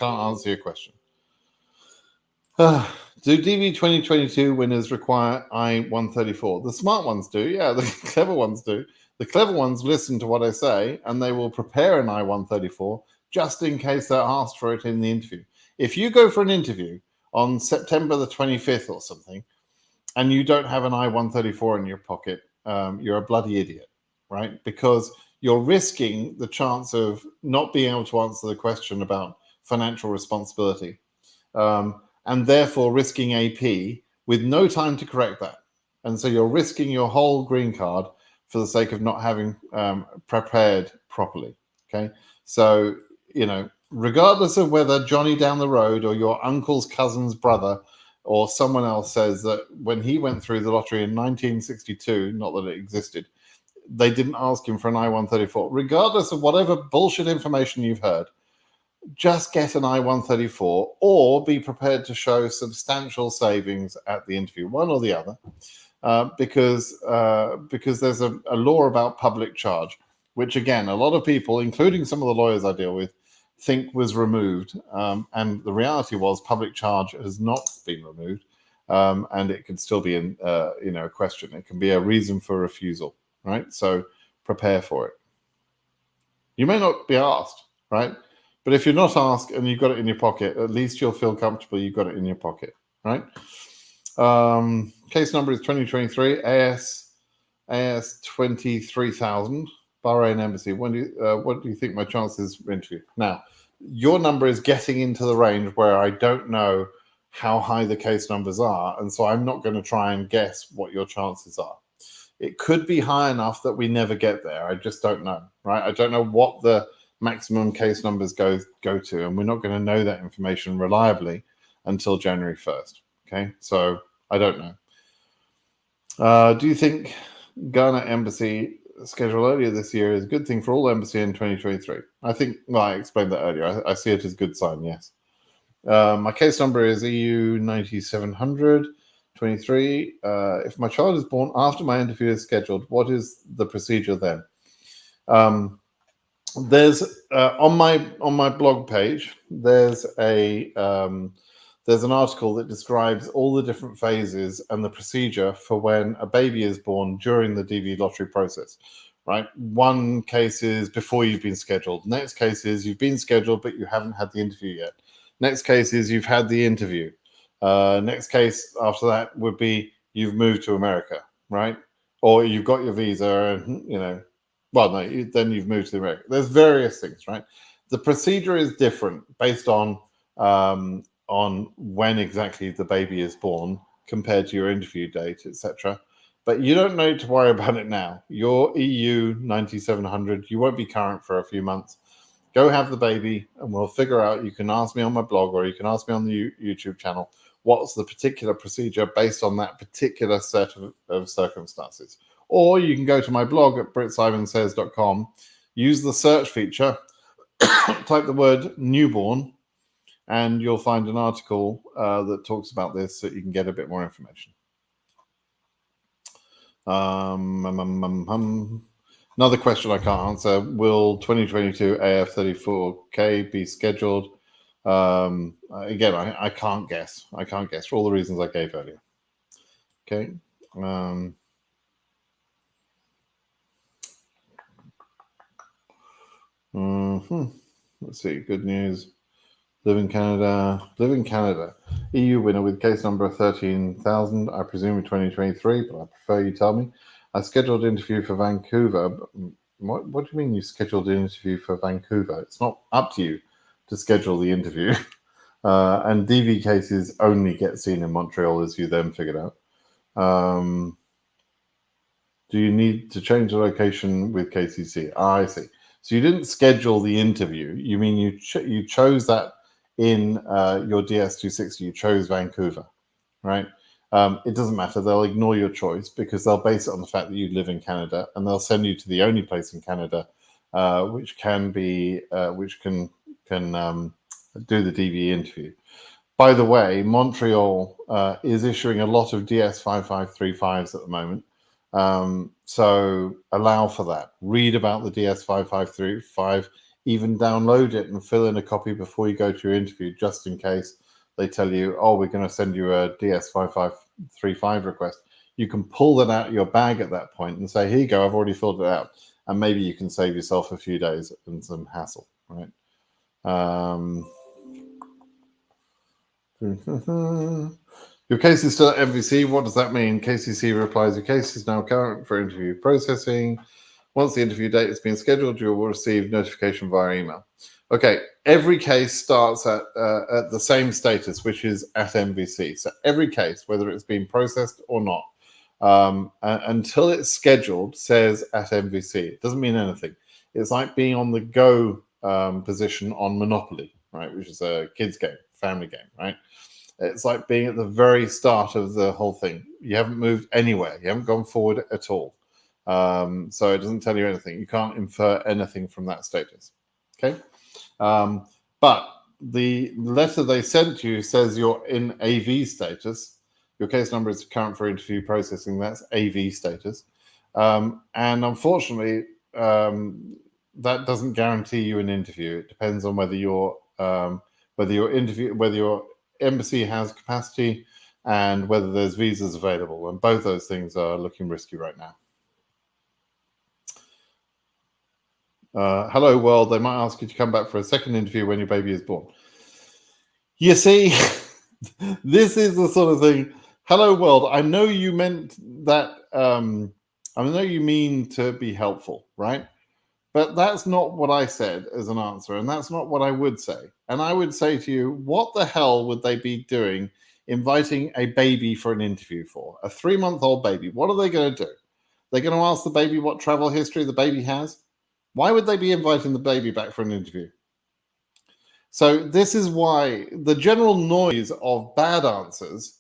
answer your question. Do DV2023 winners require I-134? The smart ones do, yeah, the clever ones do. The clever ones listen to what I say and they will prepare an I-134 just in case they're asked for it in the interview. If you go for an interview on September the 25th or something and you don't have an I-134 in your pocket, you're a bloody idiot, right? Because you're risking the chance of not being able to answer the question about financial responsibility. And therefore risking AP with no time to correct that. And so you're risking your whole green card for the sake of not having prepared properly, okay? So, you know, regardless of whether Johnny down the road or your uncle's cousin's brother or someone else says that when he went through the lottery in 1962, not that it existed, they didn't ask him for an I-134. Regardless of whatever bullshit information you've heard, just get an I-134 or be prepared to show substantial savings at the interview, one or the other, because there's a law about public charge, which again, a lot of people, including some of the lawyers I deal with, think was removed. And the reality was public charge has not been removed. And it can still be a question. It can be a reason for refusal, right? So prepare for it. You may not be asked, right? But if you're not asked and you've got it in your pocket, at least you'll feel comfortable you've got it in your pocket, right? Case number is 2023 AS 23,000 Bahrain Embassy. What do you think my chances for interview? Now, your number is getting into the range where I don't know how high the case numbers are, and so I'm not going to try and guess what your chances are. It could be high enough that we never get there. I just don't know, right? I don't know what the maximum case numbers go to, and we're not going to know that information reliably until January 1st. Okay, so I don't know. Do you think Ghana Embassy schedule earlier this year is a good thing for all embassy in 2023? I think, well, I explained that earlier. I see it as a good sign, yes. My case number is EU 9723. If my child is born after my interview is scheduled, what is the procedure then? There's on my blog page, there's an article that describes all the different phases and the procedure for when a baby is born during the DV lottery process, right? One case is before you've been scheduled. Next case is you've been scheduled, but you haven't had the interview yet. Next case is you've had the interview. Next case after that would be you've moved to America, right? Or you've got your visa and, you know, well, no, then you've moved to America. There's various things, right? The procedure is different based on when exactly the baby is born compared to your interview date, etc. But you don't need to worry about it now. Your EU 9700, you won't be current for a few months. Go have the baby and we'll figure out. You can ask me on my blog or you can ask me on the YouTube channel what's the particular procedure based on that particular set of circumstances. Or you can go to my blog at britsimonsays.com, use the search feature, type the word newborn, and you'll find an article that talks about this so you can get a bit more information. Another question I can't answer. Will 2022 AF34K be scheduled? Again, I can't guess. I can't guess for all the reasons I gave earlier. Okay. Let's see. Good news. Live in Canada. EU winner with case number 13,000. I presume in 2023, but I prefer you tell me. I scheduled an interview for Vancouver. What do you mean you scheduled an interview for Vancouver? It's not up to you to schedule the interview. And DV cases only get seen in Montreal, as you then figured out. Do you need to change the location with KCC? I see. So you didn't schedule the interview. You mean you chose that in your DS260, you chose Vancouver, right? It doesn't matter. They'll ignore your choice because they'll base it on the fact that you live in Canada, and they'll send you to the only place in Canada which can do the DV interview. By the way, Montreal is issuing a lot of DS5535s at the moment. So allow for that. Read about the DS5535, even download it and fill in a copy before you go to your interview, just in case they tell you, oh, we're going to send you a DS5535 request. You can pull that out of your bag at that point and say, here you go, I've already filled it out. And maybe you can save yourself a few days and some hassle, right? Your case is still at MVC. What does that mean? KCC replies, your case is now current for interview processing. Once the interview date has been scheduled, you will receive notification via email. Okay, every case starts at the same status, which is at MVC. So every case, whether it's been processed or not, until it's scheduled, says at MVC. It doesn't mean anything. It's like being on the go position on Monopoly, right, which is a kids game, family game, right? It's like being at the very start of the whole thing. You haven't moved anywhere. You haven't gone forward at all. So it doesn't tell you anything. You can't infer anything from that status. Okay. But the letter they sent you says you're in AV status. Your case number is current for interview processing. That's AV status. And unfortunately, that doesn't guarantee you an interview. It depends on whether your embassy has capacity and whether there's visas available. And both those things are looking risky right now. Hello world, they might ask you to come back for a second interview when your baby is born. You see, this is the sort of thing. Hello world, I know you meant that, I know you mean to be helpful, right? But that's not what I said as an answer, and that's not what I would say. And I would say to you, what the hell would they be doing inviting a baby for an interview for? A 3-month-old baby. What are they going to do? They're going to ask the baby what travel history the baby has? Why would they be inviting the baby back for an interview? So this is why the general noise of bad answers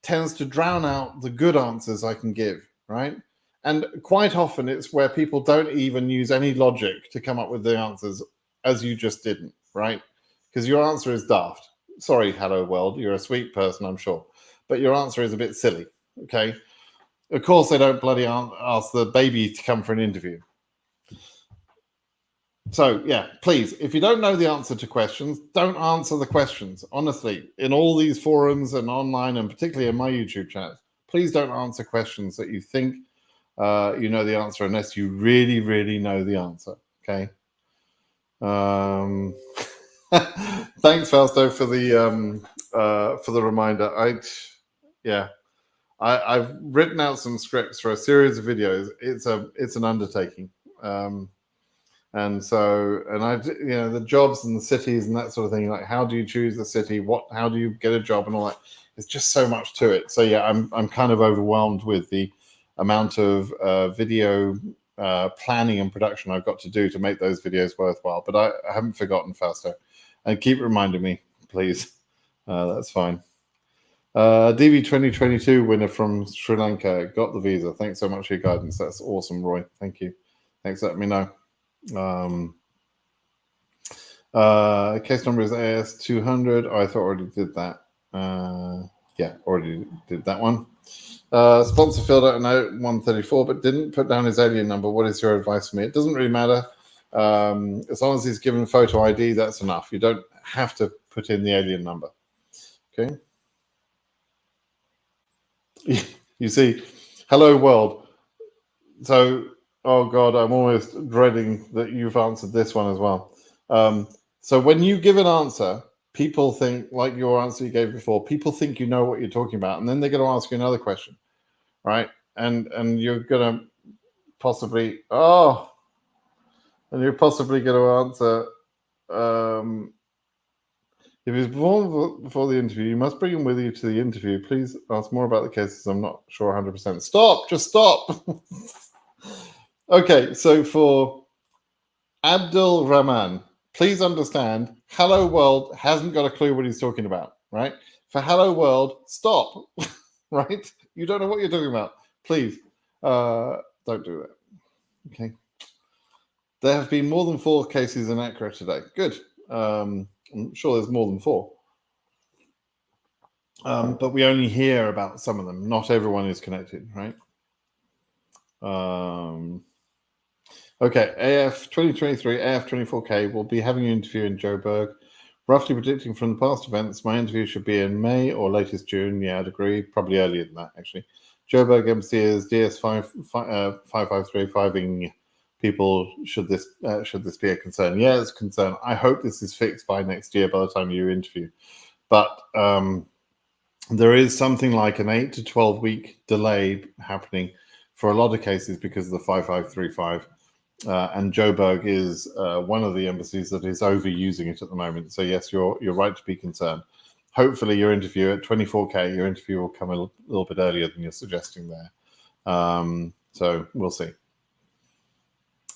tends to drown out the good answers I can give, right? And quite often it's where people don't even use any logic to come up with the answers, as you just didn't, right? Because your answer is daft. Sorry, hello world, you're a sweet person, I'm sure. But your answer is a bit silly, okay? Of course they don't bloody ask the baby to come for an interview. So, yeah, please, if you don't know the answer to questions, don't answer the questions. Honestly, in all these forums and online, and particularly in my YouTube channel, please don't answer questions that you think you know the answer unless you really, really know the answer, okay? Thanks, Fausto, for the reminder. I've written out some scripts for a series of videos. It's an undertaking. And the jobs and the cities and that sort of thing, like how do you choose the city? How do you get a job and all that? There's just so much to it. So yeah, I'm kind of overwhelmed with the amount of video planning and production I've got to do to make those videos worthwhile. But I haven't forgotten, Fausto. And keep reminding me, please. That's fine. DV2023 winner from Sri Lanka got the visa. Thanks so much for your guidance. That's awesome, Roy. Thank you. Thanks for letting me know. Case number is AS200. I thought I already did that. Yeah, already did that one. Sponsor filled out a note 134, but didn't put down his alien number. What is your advice for me? It doesn't really matter. As long as he's given photo ID, that's enough. You don't have to put in the alien number. Okay. You see, hello world. So, oh God, I'm almost dreading that you've answered this one as well. So when you give an answer, people think, like your answer you gave before, people think you know what you're talking about, and then they're going to ask you another question, right? And you're going to possibly, going to answer, if he's born before the interview, you must bring him with you to the interview. Please ask more about the cases. I'm not sure 100%. Stop, just stop. Okay, so for Abdul Rahman, please understand, Hello World hasn't got a clue what he's talking about, right? For Hello World, stop, right? You don't know what you're talking about. Please, don't do that. Okay. There have been more than 4 cases in Accra today. Good. I'm sure there's more than 4. But we only hear about some of them. Not everyone is connected, right? Okay, AF2023, AF24K will be having an interview in Joburg. Roughly predicting from the past events, my interview should be in May or latest June. Yeah, I'd agree. Probably earlier than that, actually. Joburg MC is DS5535ing people. Should this be a concern? Yeah, it's a concern. I hope this is fixed by next year by the time you interview. But there is something like an 8 to 12 week delay happening for a lot of cases because of the 5535. And Joburg is one of the embassies that is overusing it at the moment. So yes, you're right to be concerned. Hopefully your interview at 24K, your interview will come a little bit earlier than you're suggesting there. So we'll see.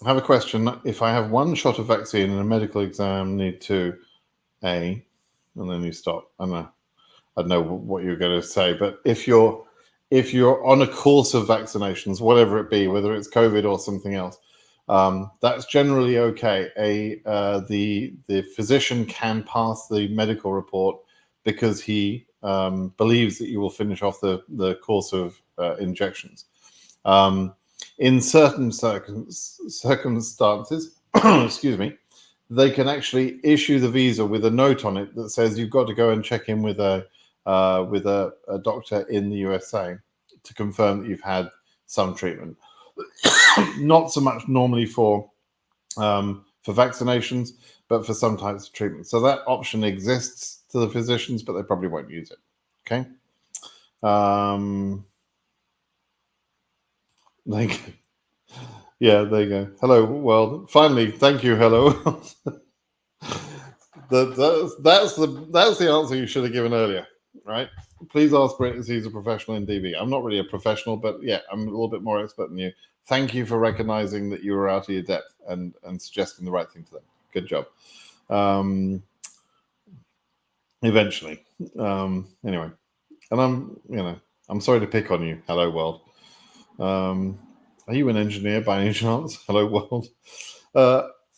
I have a question. If I have 1 shot of vaccine and a medical exam need 2, and then you stop. I don't know what you're going to say, but if you're on a course of vaccinations, whatever it be, whether it's COVID or something else, that's generally okay. The physician can pass the medical report because he believes that you will finish off the course of injections. In certain circumstances, excuse me, they can actually issue the visa with a note on it that says you've got to go and check in with a doctor in the USA to confirm that you've had some treatment. Not so much normally for vaccinations, but for some types of treatment. So that option exists to the physicians, but they probably won't use it. Okay. Yeah, there you go. Hello world. Finally, thank you. Hello. That's the answer you should have given earlier, right? Please ask Brent if he's a professional in DV. I'm not really a professional, but yeah, I'm a little bit more expert than you. Thank you for recognizing that you were out of your depth and suggesting the right thing to them. Good job. Eventually. Anyway, and I'm sorry to pick on you. Hello world. Are you an engineer by any chance? Hello world.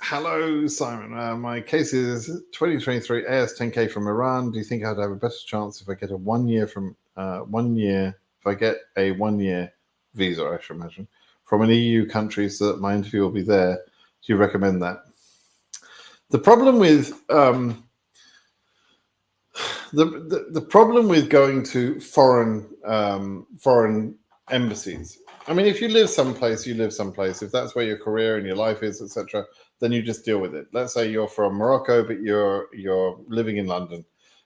Hello, Simon. My case is 2023 AS10K from Iran. Do you think I'd have a better chance if I get a 1 year from 1 year? If I get a 1 year visa, I should imagine, from an EU country, so that my interview will be there. Do you recommend that? The problem with the problem with going to foreign embassies. I mean, if you live someplace, you live someplace. If that's where your career and your life is, etc., then you just deal with it. Let's say you're from Morocco, but you're living in London.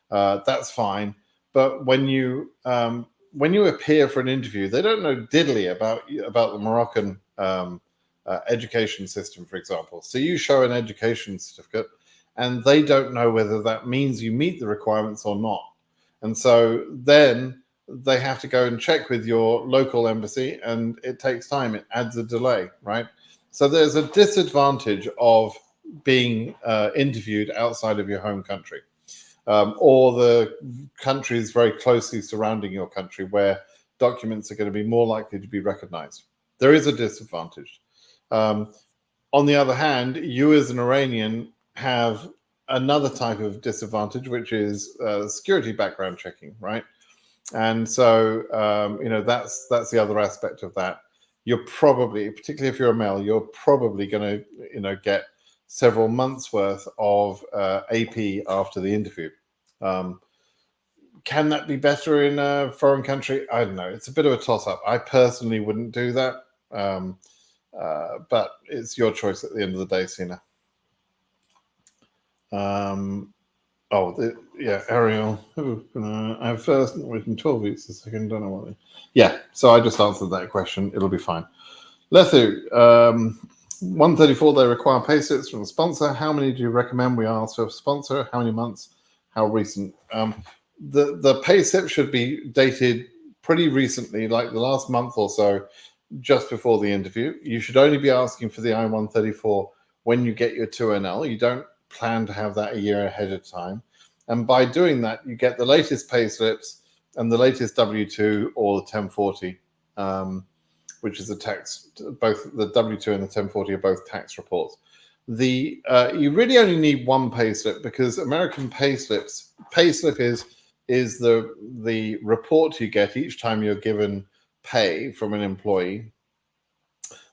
That's fine. But when you appear for an interview, they don't know diddly about the Moroccan education system, for example. So you show an education certificate, and they don't know whether that means you meet the requirements or not. And so then they have to go and check with your local embassy, and it takes time. It adds a delay, right? So there's a disadvantage of being interviewed outside of your home country, or the countries very closely surrounding your country, where documents are going to be more likely to be recognized. There is a disadvantage. On the other hand, you as an Iranian have another type of disadvantage, which is security background checking, right? And so, that's the other aspect of that. You're probably, particularly if you're a male, you're probably going to, get several months worth of AP after the interview. Can that be better in a foreign country? I don't know. It's a bit of a toss-up. I personally wouldn't do that, but it's your choice at the end of the day, Sina. Ariel. I have first written 12 weeks, the second, don't know what. Yeah, so I just answered that question. It'll be fine. Lethu, 134, they require pay slips from the sponsor. How many do you recommend we ask for a sponsor? How many months? How recent? The pay slip should be dated pretty recently, like the last month or so, just before the interview. You should only be asking for the I-134 when you get your 2NL. You don't plan to have that a year ahead of time. And by doing that, you get the latest pay slips and the latest W-2 or the 1040, which is a tax. Both the W-2 and the 1040 are both tax reports. You really only need one pay slip, because American pay slip is the report you get each time you're given pay from an employee.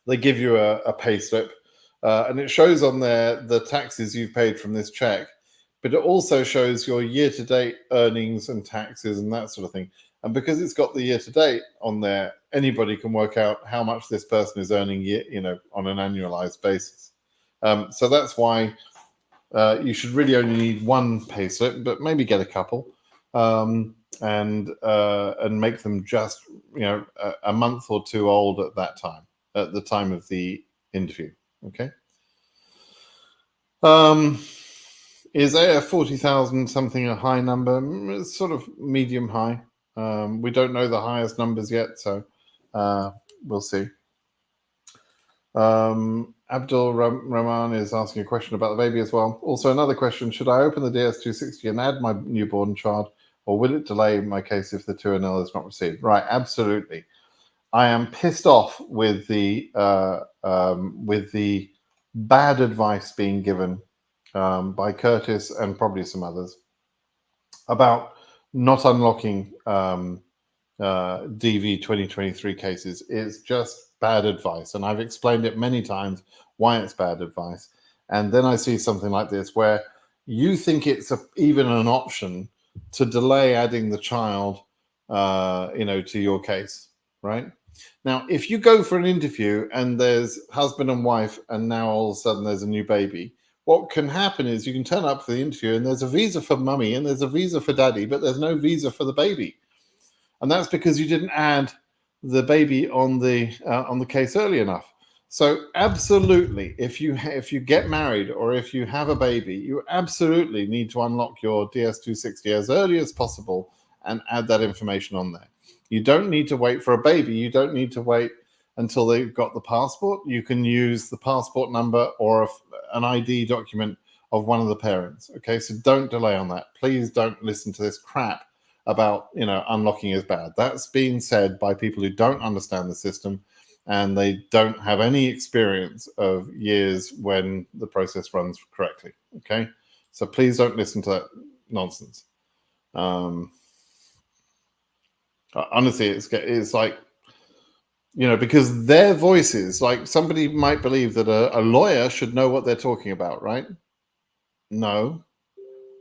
They give you a pay slip, and it shows on there the taxes you've paid from this check, but it also shows your year-to-date earnings and taxes and that sort of thing. And because it's got the year-to-date on there, anybody can work out how much this person is earning, on an annualized basis. So that's why you should really only need one pay slip, but maybe get a couple, and make them just a month or two old at that time, at the time of the interview. Okay. Is AF 40,000 something a high number? It's sort of medium high. We don't know the highest numbers yet, so we'll see. Abdul Rahman is asking a question about the baby as well. Also, another question: should I open the DS260 and add my newborn child, or will it delay my case if the 2NL is not received? Right, absolutely. I am pissed off with the bad advice being given by Curtis and probably some others about not unlocking DV2023 cases. It's just bad advice, and I've explained it many times why it's bad advice. And then I see something like this where you think it's even an option to delay adding the child to your case, right? Now, if you go for an interview and there's husband and wife, and now all of a sudden there's a new baby, what can happen is you can turn up for the interview and there's a visa for mummy and there's a visa for daddy, but there's no visa for the baby. And that's because you didn't add the baby on the case early enough. So absolutely, if you get married or if you have a baby, you absolutely need to unlock your DS260 as early as possible and add that information on there. You don't need to wait for a baby. You don't need to wait until they've got the passport. You can use the passport number or an ID document of one of the parents. Okay, so don't delay on that. Please don't listen to this crap about unlocking is bad. That's being said by people who don't understand the system and they don't have any experience of years when the process runs correctly. Okay, so please don't listen to that nonsense. Honestly, it's like, because their voices, like somebody might believe that a lawyer should know what they're talking about, right? No.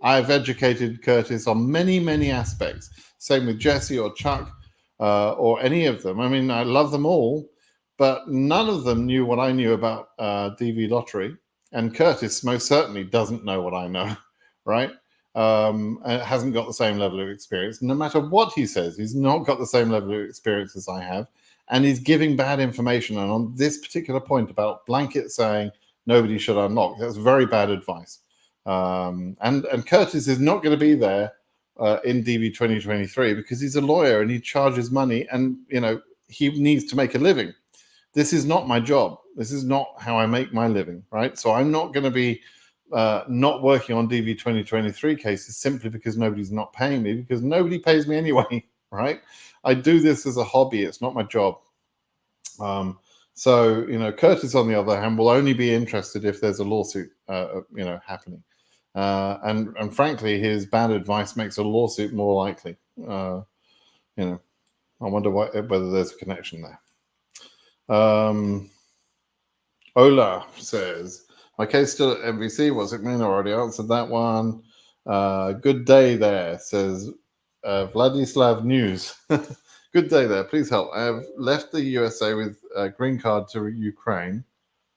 I've educated Curtis on many, many aspects. Same with Jesse or Chuck or any of them. I mean, I love them all, but none of them knew what I knew about DV lottery. And Curtis most certainly doesn't know what I know, right? And hasn't got the same level of experience. No matter what he says, he's not got the same level of experience as I have. And he's giving bad information. And on this particular point about blanket saying nobody should unlock, that's very bad advice. And Curtis is not going to be there in DV 2023 because he's a lawyer and he charges money and he needs to make a living. This is not my job. This is not how I make my living, right? So I'm not going to be not working on DV 2023 cases simply because nobody's not paying me, because nobody pays me anyway, right? I do this as a hobby. It's not my job. So Curtis, on the other hand, will only be interested if there's a lawsuit, happening. And frankly, his bad advice makes a lawsuit more likely. I wonder whether there's a connection there. Ola says, my case still at MVC. What's it mean? I already answered that one. Good day there, says Vladislav News. Good day there. Please help. I have left the USA with a green card to Ukraine.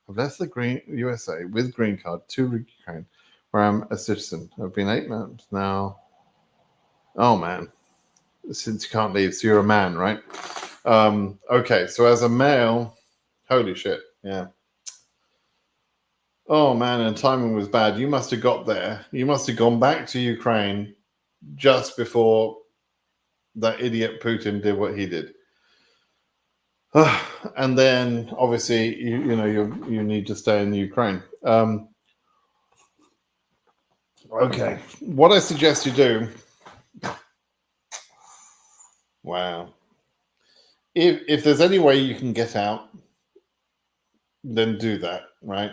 I've left the USA with green card to Ukraine, where I'm a citizen. I've been 8 months now. Oh, man. Since you can't leave, so you're a man, right? Okay, so as a male, holy shit, yeah. Oh, man, and timing was bad. You must have got there. You must have gone back to Ukraine just before that idiot Putin did what he did. And then, obviously, you need to stay in the Ukraine. Okay, what I suggest you do. Wow. If there's any way you can get out, then do that, right?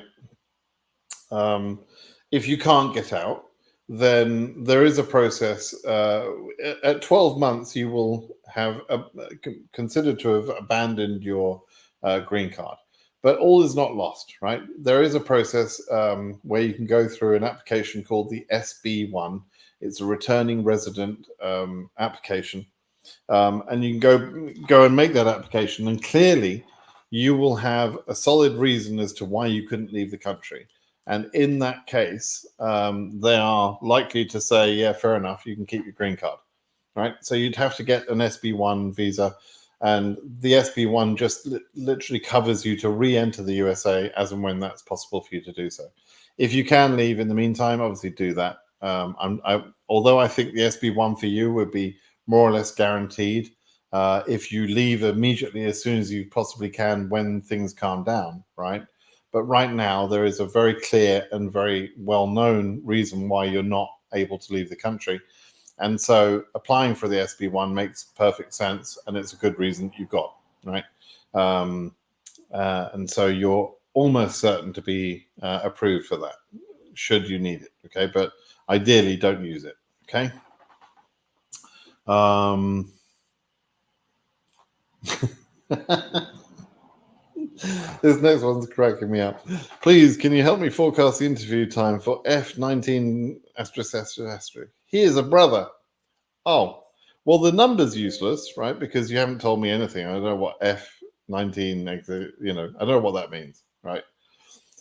If you can't get out, then there is a process. At 12 months, you will have considered to have abandoned your green card. But all is not lost, right? There is a process where you can go through an application called the SB1. It's a returning resident application. And you can go and make that application, and clearly you will have a solid reason as to why you couldn't leave the country. And in that case, they are likely to say, yeah, fair enough, you can keep your green card, right? So you'd have to get an SB1 visa, and the SB1 just literally covers you to re-enter the USA as and when that's possible for you to do so. If you can leave in the meantime, obviously do that. Although I think the SB1 for you would be more or less guaranteed if you leave immediately as soon as you possibly can when things calm down, right? But right now, there is a very clear and very well-known reason why you're not able to leave the country. And so applying for the SB1 makes perfect sense, and it's a good reason you've got, right? And so you're almost certain to be approved for that, should you need it, okay? But ideally, don't use it, okay? This next one's cracking me up. Please, can you help me forecast the interview time for F19 ****? He is a brother. Oh, well, the number's useless, right? Because you haven't told me anything. I don't know what F19, I don't know what that means, right?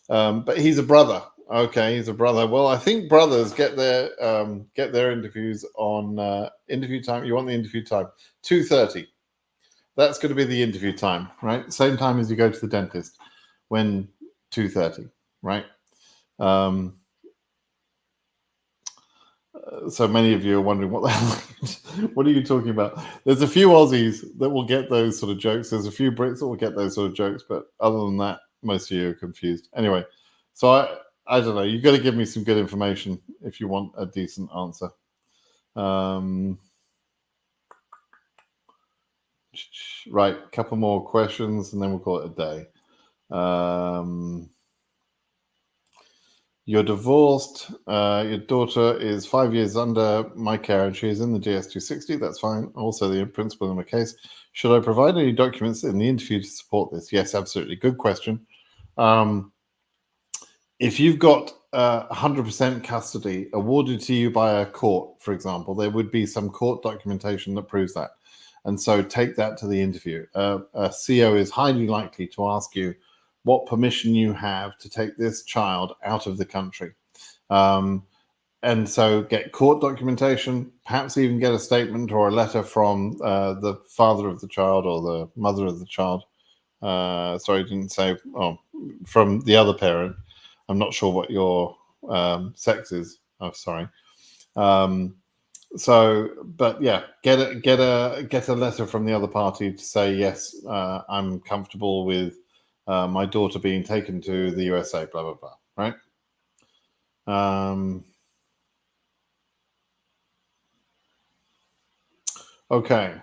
But he's a brother. Okay, he's a brother. Well, I think brothers get their interviews on interview time. You want the interview time 2:30. That's going to be the interview time, right? Same time as you go to the dentist, when 2:30, right? So many of you are wondering what the hell, what are you talking about? There's a few Aussies that will get those sort of jokes. There's a few Brits that will get those sort of jokes, but other than that, most of you are confused. Anyway, so I don't know. You've got to give me some good information if you want a decent answer. Right, a couple more questions and then we'll call it a day. You're divorced. Your daughter is 5 years under my care and she is in the DS260. That's fine. Also, the principal in my case. Should I provide any documents in the interview to support this? Yes, absolutely. Good question. If you've got 100% custody awarded to you by a court, for example, there would be some court documentation that proves that. And so take that to the interview. A CO is highly likely to ask you what permission you have to take this child out of the country. And so get court documentation, perhaps even get a statement or a letter from the father of the child or the mother of the child. Sorry, I didn't say, from the other parent. I'm not sure what your sex is. Oh, sorry. But yeah, get a letter from the other party to say, yes, I'm comfortable with my daughter being taken to the USA, blah, blah, blah, right? Okay.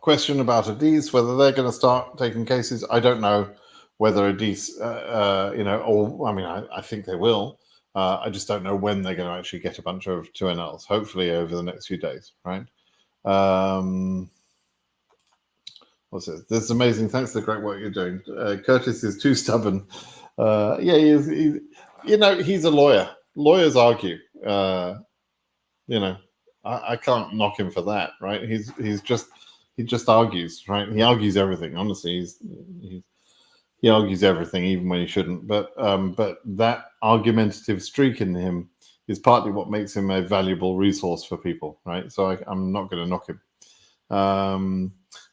Question about Adis, whether they're going to start taking cases. I don't know whether Adis, I think they will. I just don't know when they're going to actually get a bunch of 2NLs, hopefully over the next few days, right? What's it? This is amazing. Thanks for the great work you're doing. Curtis is too stubborn. Yeah, he is. He's a lawyer. Lawyers argue. I can't knock him for that, right? He just argues, right? He argues everything. Honestly, he argues everything, even when he shouldn't. But that argumentative streak in him is partly what makes him a valuable resource for people, right? So I'm not going to knock him.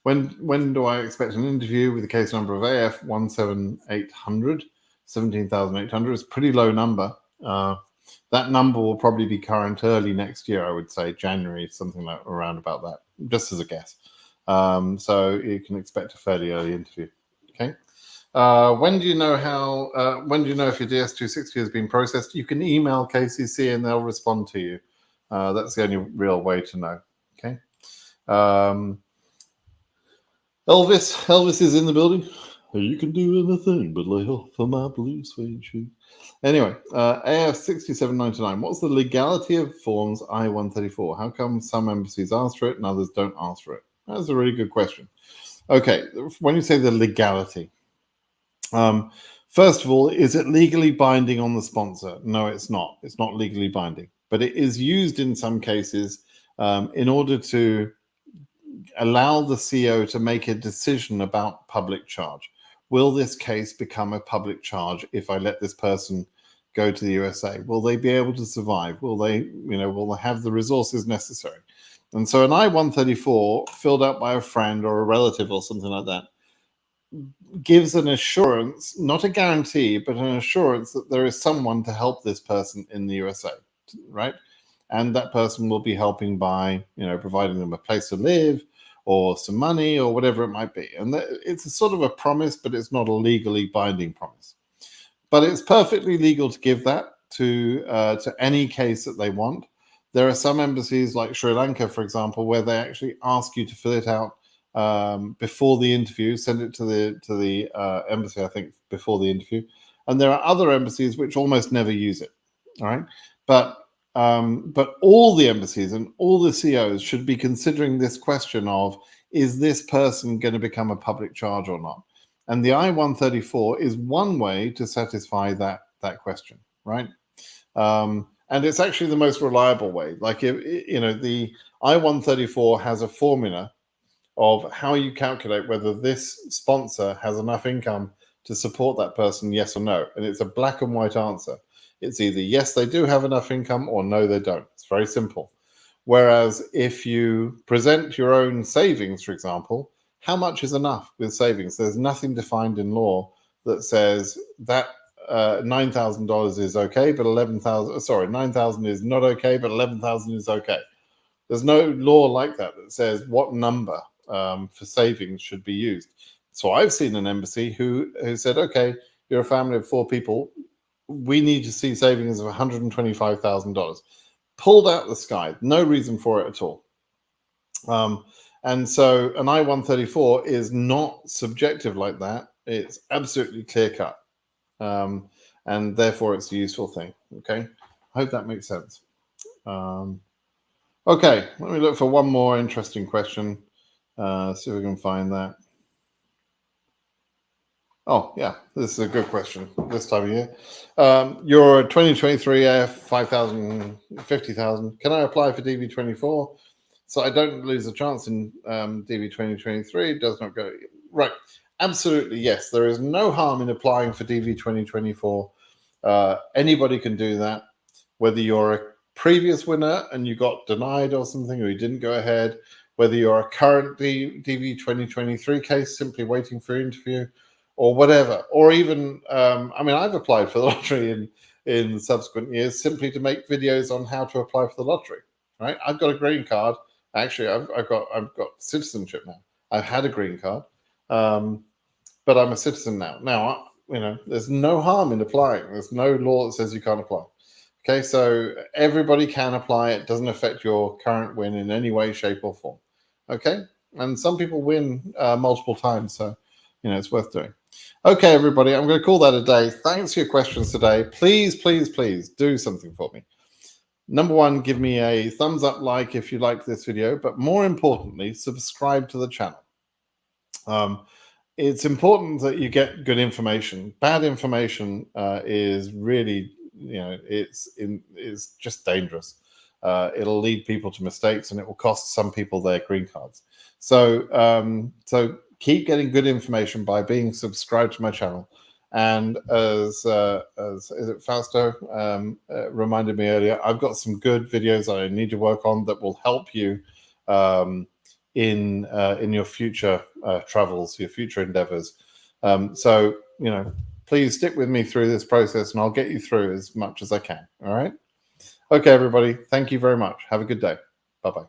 When do I expect an interview with the case number of AF 17800, 17,800? It's a pretty low number. That number will probably be current early next year, I would say January, something like around about that, just as a guess. So you can expect a fairly early interview. Okay. When do you know how? When do you know if your DS260 has been processed? You can email KCC and they'll respond to you. That's the only real way to know. Okay. Elvis is in the building. You can do anything but lay off for my blue suede shoes. Anyway, AF6799. What's the legality of forms I-134? How come some embassies ask for it and others don't ask for it? That's a really good question. Okay, when you say the legality, first of all, is it legally binding on the sponsor? No, it's not. It's not legally binding, but it is used in some cases in order to allow the CEO to make a decision about public charge. Will this case become a public charge if I let this person go to the USA? Will they be able to survive? Will they have the resources necessary? And so an I-134 filled out by a friend or a relative or something like that gives an assurance, not a guarantee, but an assurance that there is someone to help this person in the USA, right? And that person will be helping by, providing them a place to live or some money or whatever it might be. And it's a sort of a promise, but it's not a legally binding promise. But it's perfectly legal to give that to any case that they want. There are some embassies like Sri Lanka, for example, where they actually ask you to fill it out before the interview, send it to the embassy, I think, before the interview. And there are other embassies which almost never use it. All right. But all the embassies and all the CEOs should be considering this question of, is this person going to become a public charge or not? And the I-134 is one way to satisfy that question, right? And it's actually the most reliable way. Like, the I-134 has a formula of how you calculate whether this sponsor has enough income to support that person, yes or no. And it's a black and white answer. It's either yes, they do have enough income, or no, they don't. It's very simple. Whereas if you present your own savings, for example, how much is enough with savings? There's nothing defined in law that says that $9,000 is okay, but $9,000 is not okay, but $11,000 is okay. There's no law like that says what number for savings should be used. So I've seen an embassy who said, okay, you're a family of 4 people. We need to see savings of $125,000. Pulled out the sky, no reason for it at all. And so an I-134 is not subjective like that. It's absolutely clear cut. And therefore it's a useful thing. Okay, I hope that makes sense. Okay, let me look for one more interesting question. See if we can find that. Oh, yeah, this is a good question this time of year. Your 2023 AF 5,000, 50,000. Can I apply for DV24 so I don't lose a chance in DV2023? Does not go. Right. Absolutely, yes. There is no harm in applying for DV2024. Anybody can do that, whether you're a previous winner and you got denied or something, or you didn't go ahead, whether you're a current DV2023 case simply waiting for your interview, or whatever, or even I've applied for the lottery in subsequent years simply to make videos on how to apply for the lottery. Right? I've got a green card. Actually, I've got citizenship now. I've had a green card, but I'm a citizen now. Now, there's no harm in applying. There's no law that says you can't apply. Okay, so everybody can apply. It doesn't affect your current win in any way, shape, or form. Okay, and some people win multiple times, so it's worth doing. Okay, everybody, I'm going to call that a day. Thanks for your questions today. Please, please, please do something for me. Number one, give me a thumbs up, like if you like this video, but more importantly, subscribe to the channel. It's important that you get good information. Bad information is really, it's just dangerous. It'll lead people to mistakes, and it will cost some people their green cards. So keep getting good information by being subscribed to my channel. And as is it Fausto reminded me earlier, I've got some good videos that I need to work on that will help you in your future travels, your future endeavors. So please stick with me through this process, and I'll get you through as much as I can. All right. Okay, everybody. Thank you very much. Have a good day. Bye-bye.